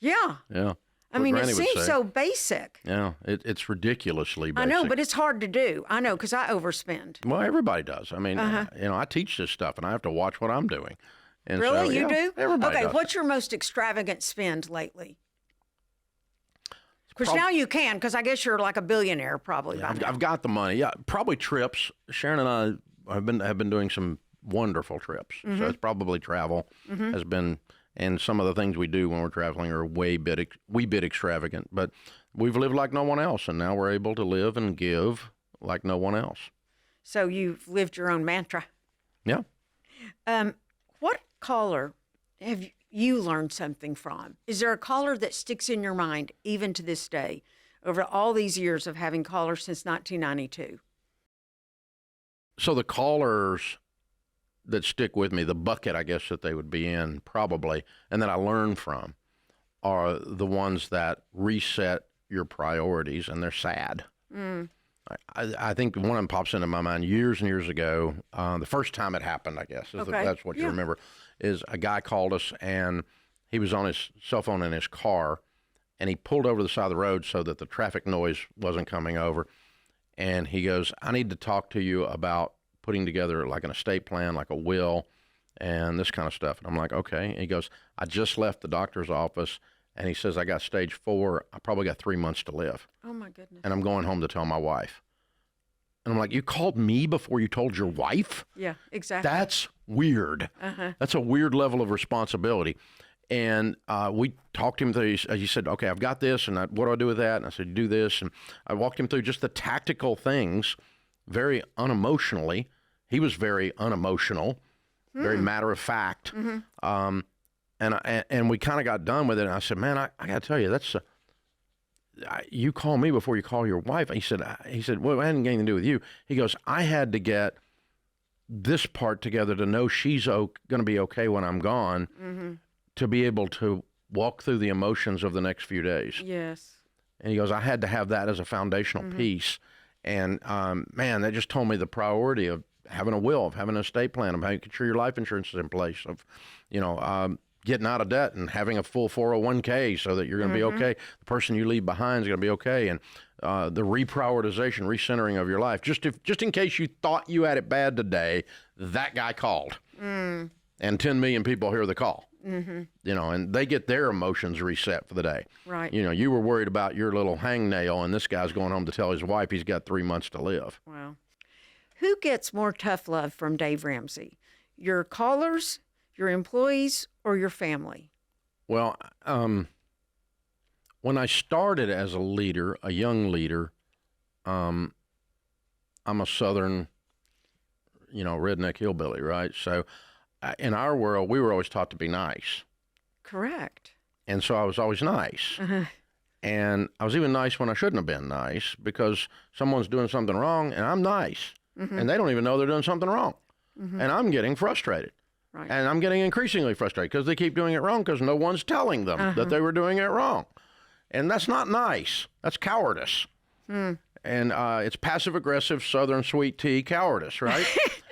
Yeah. Yeah. I mean, it seems so basic. Yeah, it's ridiculously basic. I know, but it's hard to do. I know, because I overspend. Well, everybody does. I mean, I teach this stuff, and I have to watch what I'm doing. And really? So, you do? Everybody does. What's your most extravagant spend lately? Because now you can, because I guess you're like a billionaire probably. Yeah, I've got the money. Yeah, probably trips. Sharon and I have been doing some wonderful trips. So it's probably travel has been... And some of the things we do when we're traveling are wee bit extravagant, but we've lived like no one else, and now we're able to live and give like no one else. So you've lived your own mantra. Yeah. What caller have you learned something from? Is there a caller that sticks in your mind even to this day, over all these years of having callers since 1992? So the callers that stick with me, the bucket, I guess, that they would be in probably, and that I learn from, are the ones that reset your priorities, and they're sad. I think one of them pops into my mind years and years ago. The first time it happened, I guess, that's what you remember, is a guy called us, and he was on his cell phone in his car, and he pulled over the side of the road so that the traffic noise wasn't coming over. And he goes, I need to talk to you about putting together like an estate plan, like a will, and this kind of stuff. And I'm like, okay. And he goes, I just left the doctor's office, and he says, I got stage 4. I probably got 3 months to live. Oh, my goodness. And I'm going home to tell my wife. And I'm like, you called me before you told your wife? Yeah, exactly. That's weird. That's a weird level of responsibility. And we talked him through. He said, okay, I've got this, and what do I do with that? And I said, do this. And I walked him through just the tactical things very unemotionally. He was very unemotional, very matter of fact. And we kind of got done with it. And I said, man, I got to tell you, you call me before you call your wife. He said, well, it hadn't anything to do with you. He goes, I had to get this part together to know she's going to be okay when I'm gone, to be able to walk through the emotions of the next few days. Yes. And he goes, I had to have that as a foundational piece. And man, that just told me the priority of having a will, of having an estate plan, of making sure your life insurance is in place, of, getting out of debt and having a full 401k so that you're going to be okay. The person you leave behind is going to be okay. And the reprioritization, recentering of your life. Just in case you thought you had it bad today, that guy called. And 10 million people hear the call. And they get their emotions reset for the day. Right. You were worried about your little hangnail, and this guy's going home to tell his wife he's got 3 months to live. Wow. Who gets more tough love from Dave Ramsey? Your callers, your employees, or your family? Well, when I started as a leader, a young leader, I'm a Southern, redneck hillbilly, right? So in our world, we were always taught to be nice. Correct. And so I was always nice. And I was even nice when I shouldn't have been nice, because someone's doing something wrong and I'm nice. And they don't even know they're doing something wrong. And I'm getting frustrated. Right. And I'm getting increasingly frustrated because they keep doing it wrong because no one's telling them that they were doing it wrong. And that's not nice. That's cowardice. And it's passive-aggressive, Southern sweet tea cowardice, right?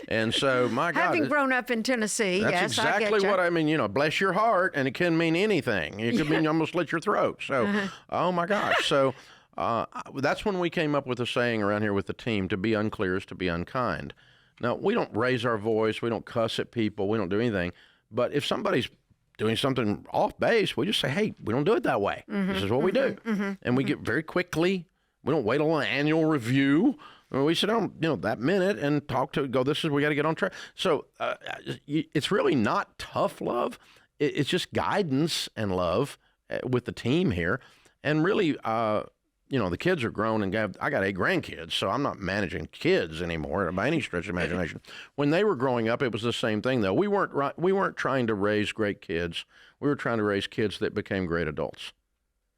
And so, my God. Having grown up in Tennessee, That's yes, exactly I get what I mean. You know, bless your heart, and it can mean anything. It could mean you almost slit your throat. So, oh my gosh. So that's when we came up with a saying around here with the team: to be unclear is to be unkind. Now, we don't raise our voice, we don't cuss at people, we don't do anything. But if somebody's doing something off base, we just say, hey, we don't do it that way. This is what we do. And we get very quickly. We don't wait on an annual review. We sit down, that minute and talk to go, we got to get on track. So it's really not tough love. It's just guidance and love with the team here. And really, the kids are grown and I got 8 grandkids, so I'm not managing kids anymore by any stretch of imagination. When they were growing up, it was the same thing, though. We weren't trying to raise great kids. We were trying to raise kids that became great adults.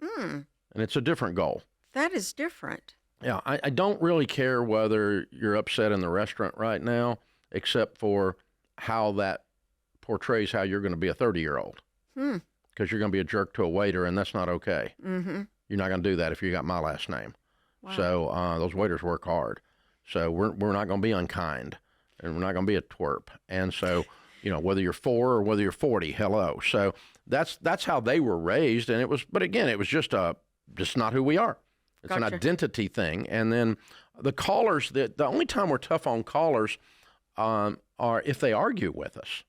And it's a different goal. That is different. Yeah, I don't really care whether you're upset in the restaurant right now, except for how that portrays how you're going to be a 30-year-old. Because you're going to be a jerk to a waiter, and that's not okay. You're not going to do that if you got my last name. Wow. So those waiters work hard. So we're not going to be unkind, and we're not going to be a twerp. And so, whether you're 4 or whether you're 40, hello. So that's how they were raised, and but again, it was just not who we are. It's an identity thing. And then the callers, the only time we're tough on callers are if they argue with us.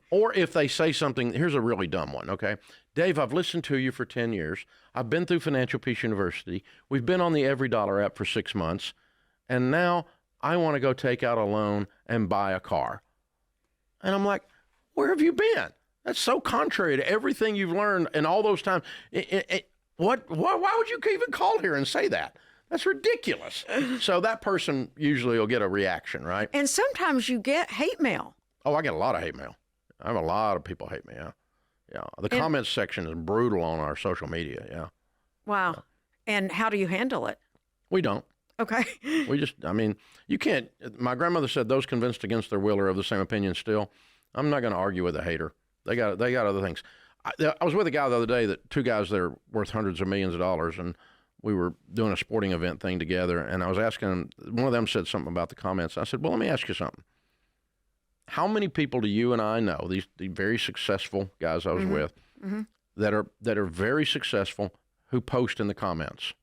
Or if they say something, here's a really dumb one, okay? Dave, I've listened to you for 10 years. I've been through Financial Peace University. We've been on the Every Dollar app for 6 months. And now I want to go take out a loan and buy a car. And I'm like, where have you been? That's so contrary to everything you've learned in all those times. Why would you even call here and say that? That's ridiculous. So that person usually will get a reaction, right? And sometimes you get hate mail. Oh, I get a lot of hate mail. I have a lot of people hate me, yeah. The comments section is brutal on our social media, yeah. Wow. Yeah. And how do you handle it? We don't. Okay. You can't. My grandmother said those convinced against their will are of the same opinion still. I'm not going to argue with a hater. They got other things. I was with a guy the other day 2 guys that are worth hundreds of millions of dollars, and we were doing a sporting event thing together, and I was asking them, one of them said something about the comments. I said, well, let me ask you something. How many people do you and I know, the very successful guys I was with, that are very successful who post in the comments?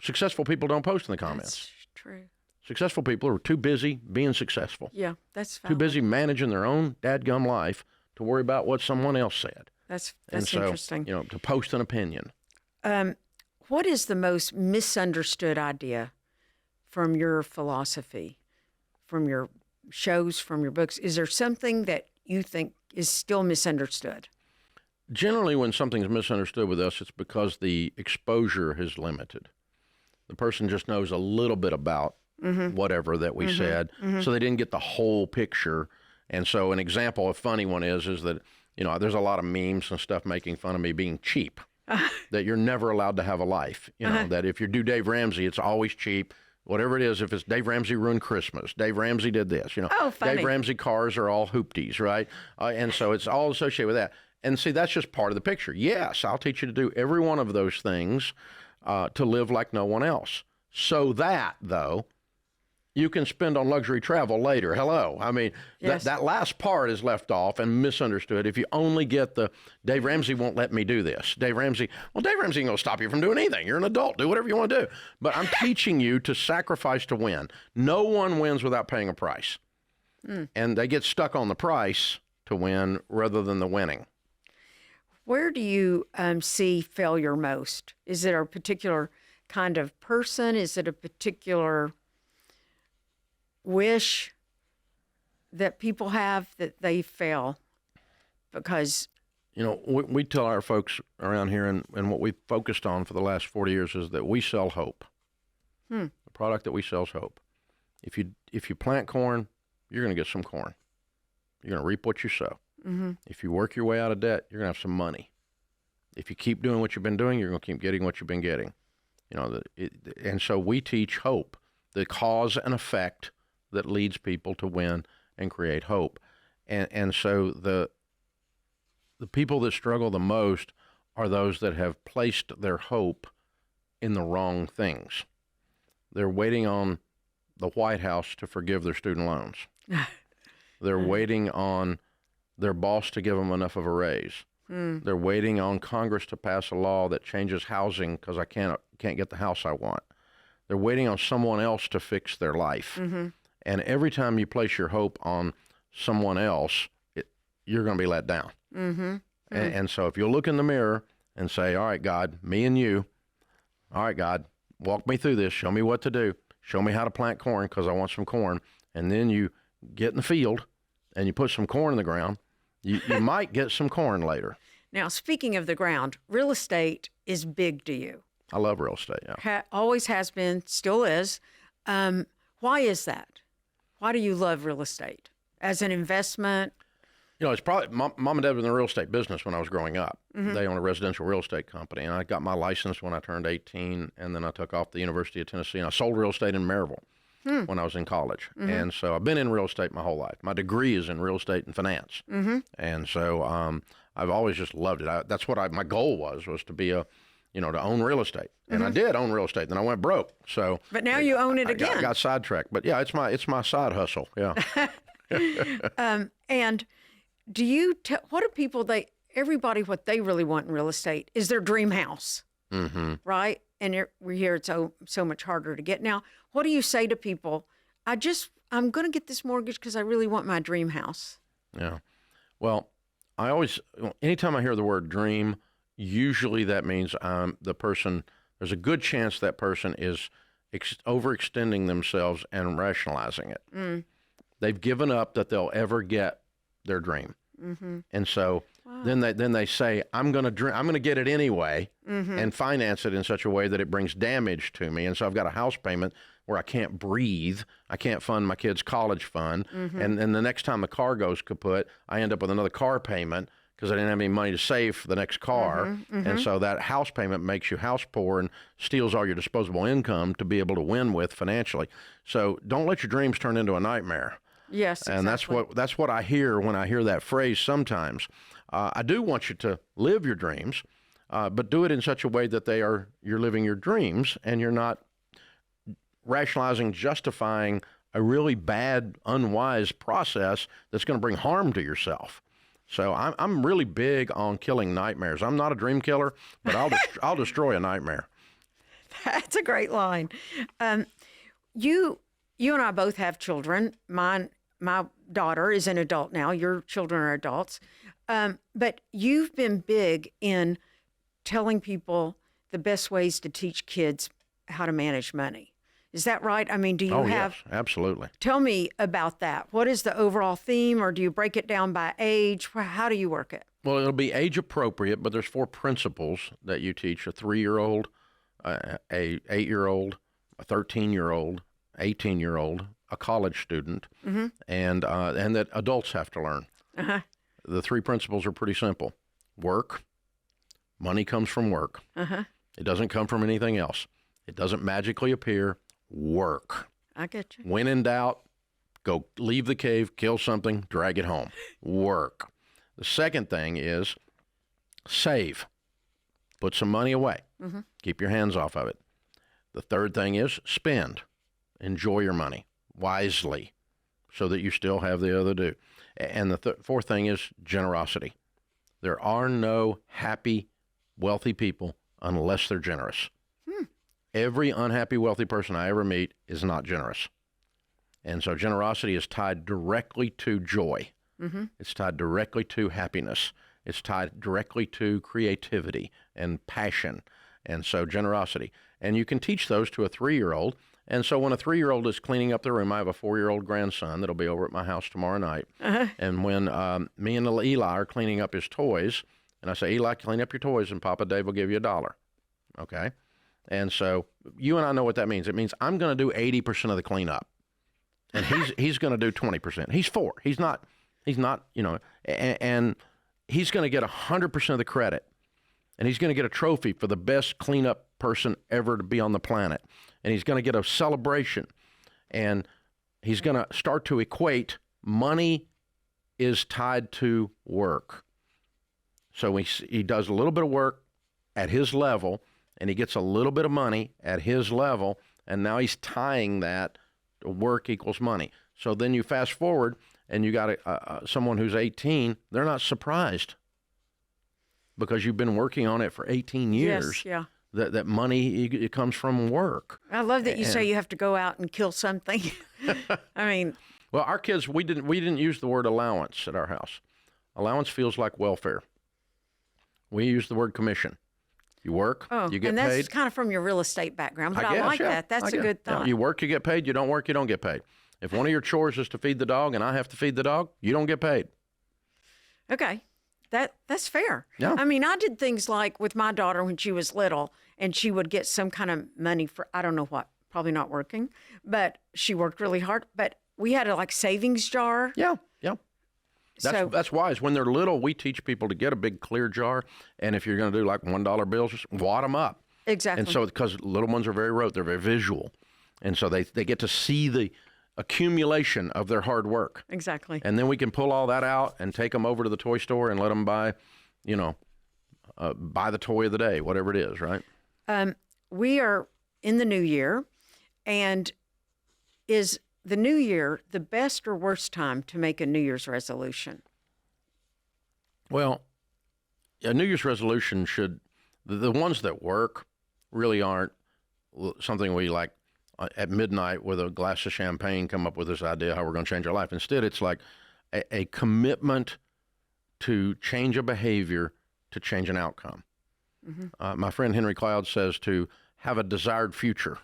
Successful people don't post in the comments. That's true. Successful people are too busy being successful. Yeah, that's valid. Too busy managing their own dadgum life to worry about what someone else said. That's interesting. To post an opinion. What is the most misunderstood idea from your philosophy, from your shows, from your books? Is there something that you think is still misunderstood? Generally, when something's misunderstood with us, it's because the exposure is limited. The person just knows a little bit about whatever that we said, so they didn't get the whole picture. And so an example, a funny one is that, there's a lot of memes and stuff making fun of me being cheap, that you're never allowed to have a life. That if you do Dave Ramsey, it's always cheap. Whatever it is, if it's Dave Ramsey ruined Christmas, Dave Ramsey did this, Oh, funny. Dave Ramsey cars are all hoopties, right? And so it's all associated with that. And see, that's just part of the picture. Yes, I'll teach you to do every one of those things to live like no one else. So that, though, you can spend on luxury travel later. Hello. Yes. That last part is left off and misunderstood. If you only get the Dave Ramsey won't let me do this. Dave Ramsey ain't going to stop you from doing anything. You're an adult. Do whatever you want to do. But I'm teaching you to sacrifice to win. No one wins without paying a price. And they get stuck on the price to win rather than the winning. Where do you see failure most? Is it a particular kind of person? Is it a particular wish that people have that they fail? Because we tell our folks around here, and what we've focused on for the last 40 years is that we sell hope. The product that we sell is hope. If you plant corn, you're going to get some corn. You're going to reap what you sow. If you work your way out of debt, you're going to have some money. If you keep doing what you've been doing, you're going to keep getting what you've been getting. And so we teach hope, the cause and effect that leads people to win and create hope. And so the people that struggle the most are those that have placed their hope in the wrong things. They're waiting on the White House to forgive their student loans. They're waiting on their boss to give them enough of a raise. They're waiting on Congress to pass a law that changes housing because I can't get the house I want. They're waiting on someone else to fix their life. And every time you place your hope on someone else, you're going to be let down. And so if you'll look in the mirror and say, all right, God, me and you, all right, God, walk me through this. Show me what to do. Show me how to plant corn because I want some corn. And then you get in the field and you put some corn in the ground. You might get some corn later. Now, speaking of the ground, real estate is big to you. I love real estate, yeah. Always has been, still is. Why is that? Why do you love real estate as an investment? You know, it's probably mom and dad were in the real estate business when I was growing up. They own a residential real estate company, and I got my license when I turned 18, and then I took off to the University of Tennessee, and I sold real estate in Maryville when I was in college. And so I've been in real estate my whole life. My degree is in real estate and finance. And so I've always just loved it. That's what my goal was to be to own real estate. And I did own real estate. Then I went broke. So, but now you own it again. I got sidetracked. But yeah, it's my side hustle. Yeah. And do you what do people everybody what they really want in real estate is their dream house, right? And we hear it's so much harder to get. Now, what do you say to people? I'm going to get this mortgage because I really want my dream house. Yeah. Well, anytime I hear the word dream, usually that means there's a good chance that person is overextending themselves and rationalizing it. They've given up that they'll ever get their dream. And so then they say, I'm going to get it anyway and finance it in such a way that it brings damage to me. And so I've got a house payment where I can't breathe. I can't fund my kid's college fund. And the next time the car goes kaput, I end up with another car payment because I didn't have any money to save for the next car. And so that house payment makes you house poor and steals all your disposable income to be able to win with financially. So don't let your dreams turn into a nightmare. Yes, exactly. And that's what I hear when I hear that phrase sometimes. I do want you to live your dreams, but do it in such a way that you're living your dreams and you're not rationalizing, justifying a really bad, unwise process that's going to bring harm to yourself. So I'm really big on killing nightmares. I'm not a dream killer, but I'll destroy a nightmare. That's a great line. You and I both have children. My daughter is an adult now. Your children are adults. But you've been big in telling people the best ways to teach kids how to manage money. Is that right? I mean, do you have... Yes, absolutely. Tell me about that. What is the overall theme, or do you break it down by age? How do you work it? Well, it'll be age appropriate, but there's 4 principles that you teach: a 3-year-old, a 8-year-old, a 13-year-old, 18-year-old, a college student, and that adults have to learn. The 3 principles are pretty simple. Work. Money comes from work. It doesn't come from anything else. It doesn't magically appear. Work. I get you. When in doubt, go leave the cave, kill something, drag it home. Work. The second thing is save. Put some money away. Keep your hands off of it. The third thing is spend. Enjoy your money wisely so that you still have the other due. And the fourth thing is generosity. There are no happy, wealthy people unless they're generous. Every unhappy, wealthy person I ever meet is not generous. And so generosity is tied directly to joy. It's tied directly to happiness. It's tied directly to creativity and passion. And so generosity. And you can teach those to a 3-year-old. And so when a 3-year-old is cleaning up their room, I have a 4-year-old grandson that'll be over at my house tomorrow night. And when me and little Eli are cleaning up his toys, and I say, Eli, clean up your toys, and Papa Dave will give you $1. Okay? And so you and I know what that means. It means I'm going to do 80% of the cleanup, and he's going to do 20%. He's 4. He's not, and he's going to get 100% of the credit, and he's going to get a trophy for the best cleanup person ever to be on the planet, and he's going to get a celebration, and he's going to start to equate money is tied to work. So he does a little bit of work at his level, and he gets a little bit of money at his level, and now he's tying that to work equals money. So then you fast forward, and you got someone who's 18, they're not surprised because you've been working on it for 18 years. Yes, yeah. That money, it comes from work. I love that you say you have to go out and kill something. I mean, well, our kids, we didn't use the word allowance at our house. Allowance feels like welfare. We use the word commission. You work, you get and that's paid. kind of from your real estate background, but I guess, like that. That's a good thought. You work, you get paid. You don't work, you don't get paid. If one of your chores is to feed the dog and I have to feed the dog, you don't get paid. Okay. That's fair. Yeah. I mean, I did things like with my daughter when she was little, and she would get some kind of money for, I don't know what, probably not working, but she worked really hard. But we had a like savings jar. Yeah, yeah. That's wise. When they're little, we teach people to get a big clear jar, and if you're going to do like $1 bills, just wad them up. Exactly. And so, because little ones are very rote, they're very visual, and so they get to see the accumulation of their hard work. Exactly. And then we can pull all that out and take them over to the toy store and let them buy, buy the toy of the day, whatever it is, right? We are in the new year, and is the new year the best or worst time to make a New Year's resolution? Well, a New Year's resolution the ones that work really aren't something we like at midnight with a glass of champagne come up with this idea how we're going to change our life. Instead, it's like a commitment to change a behavior to change an outcome. Mm-hmm. My friend Henry Cloud says to have a desired future,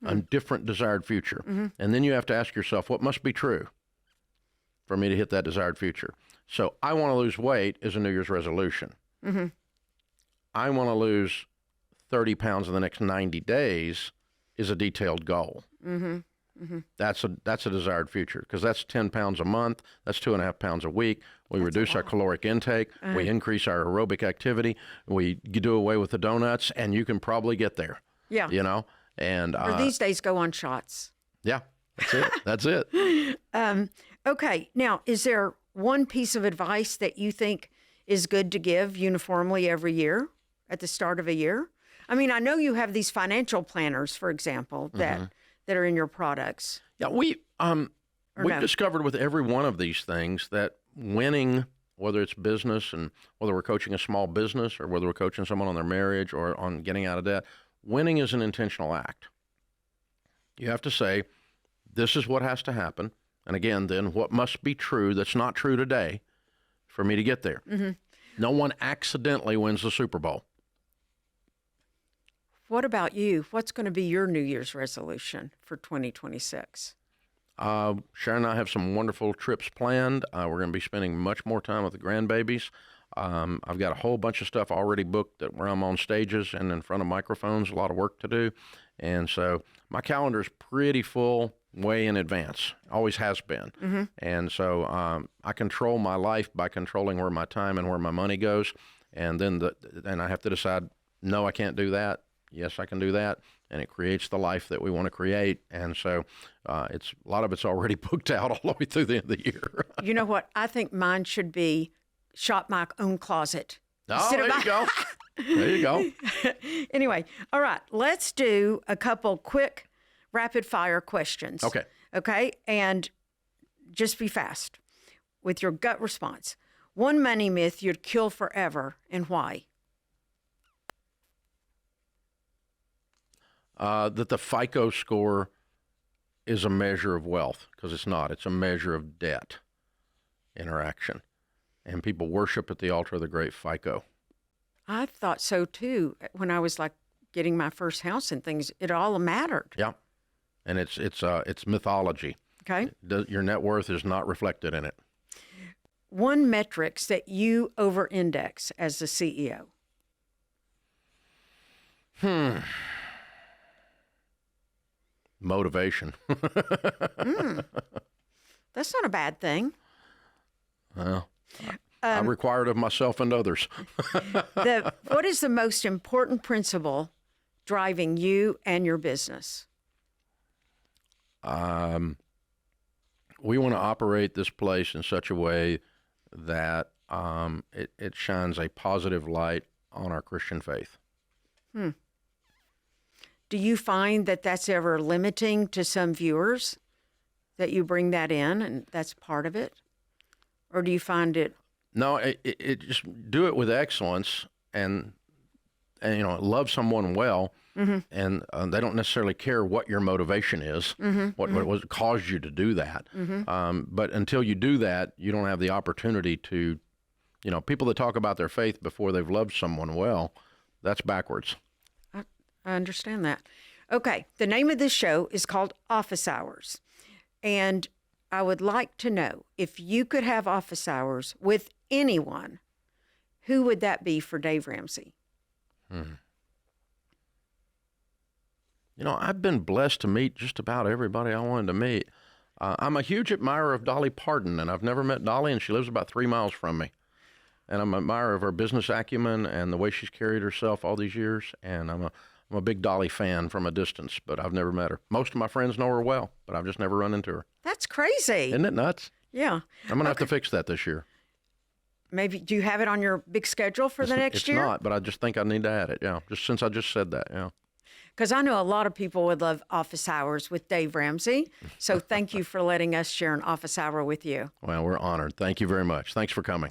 a different desired future. Mm-hmm. And then you have to ask yourself, what must be true for me to hit that desired future? So I want to lose weight is a New Year's resolution. Mm-hmm. I want to lose 30 pounds in the next 90 days is a detailed goal. Mm-hmm. Mm-hmm. That's a desired future because that's 10 pounds a month. That's 2.5 pounds a week. We reduce our caloric intake. We increase our aerobic activity. We do away with the donuts, and you can probably get there. Yeah. And or these days go on shots. Yeah, that's it. That's it. Okay. Now, is there one piece of advice that you think is good to give uniformly every year at the start of a year? I mean, I know you have these financial planners, for example, that are in your products. Yeah, we've discovered with every one of these things that winning, whether it's business and whether we're coaching a small business or whether we're coaching someone on their marriage or on getting out of debt, winning is an intentional act. You have to say, this is what has to happen. And again, then what must be true that's not true today for me to get there. Mm-hmm. No one accidentally wins the Super Bowl. What about you? What's going to be your New Year's resolution for 2026? Sharon and I have some wonderful trips planned. We're going to be spending much more time with the grandbabies. I've got a whole bunch of stuff already booked where I'm on stages and in front of microphones, a lot of work to do. And so my calendar is pretty full way in advance, always has been. Mm-hmm. And so I control my life by controlling where my time and where my money goes. And then I have to decide, no, I can't do that. Yes, I can do that, and it creates the life that we want to create. And so a lot of it's already booked out all the way through the end of the year. You know what? I think mine should be shop my own closet. Oh, there you go. There you go. Anyway, all right, let's do a couple quick rapid-fire questions. Okay, and just be fast with your gut response. One money myth you'd kill forever, and why? That the FICO score is a measure of wealth, because it's not. It's a measure of debt interaction. And people worship at the altar of the great FICO. I thought so, too. When I was, like, getting my first house and things, it all mattered. Yeah. And it's mythology. Okay. Your net worth is not reflected in it. One metrics that you over-index as the CEO? Motivation. That's not a bad thing. Well, I require it of myself and others. What is the most important principle driving you and your business? We want to operate this place in such a way that it shines a positive light on our Christian faith. Do you find that that's ever limiting to some viewers, that you bring that in and that's part of it? Or do you find it? No, it just do it with excellence and love someone well. And they don't necessarily care what your motivation is, what caused you to do that. But until you do that, you don't have the opportunity to, people that talk about their faith before they've loved someone well, that's backwards. I understand that. Okay, the name of this show is called Office Hours. And I would like to know, if you could have office hours with anyone, who would that be for Dave Ramsey? I've been blessed to meet just about everybody I wanted to meet. I'm a huge admirer of Dolly Parton, and I've never met Dolly, and she lives about 3 miles from me. And I'm an admirer of her business acumen and the way she's carried herself all these years. And I'm a big Dolly fan from a distance, but I've never met her. Most of my friends know her well, but I've just never run into her. That's crazy. Isn't it nuts? Yeah. I'm going to have to fix that this year. Maybe, do you have it on your big schedule for the next year? It's not, but I just think I need to add it, yeah, just since I just said that, yeah. Because I know a lot of people would love office hours with Dave Ramsey. So thank you for letting us share an office hour with you. Well, we're honored. Thank you very much. Thanks for coming.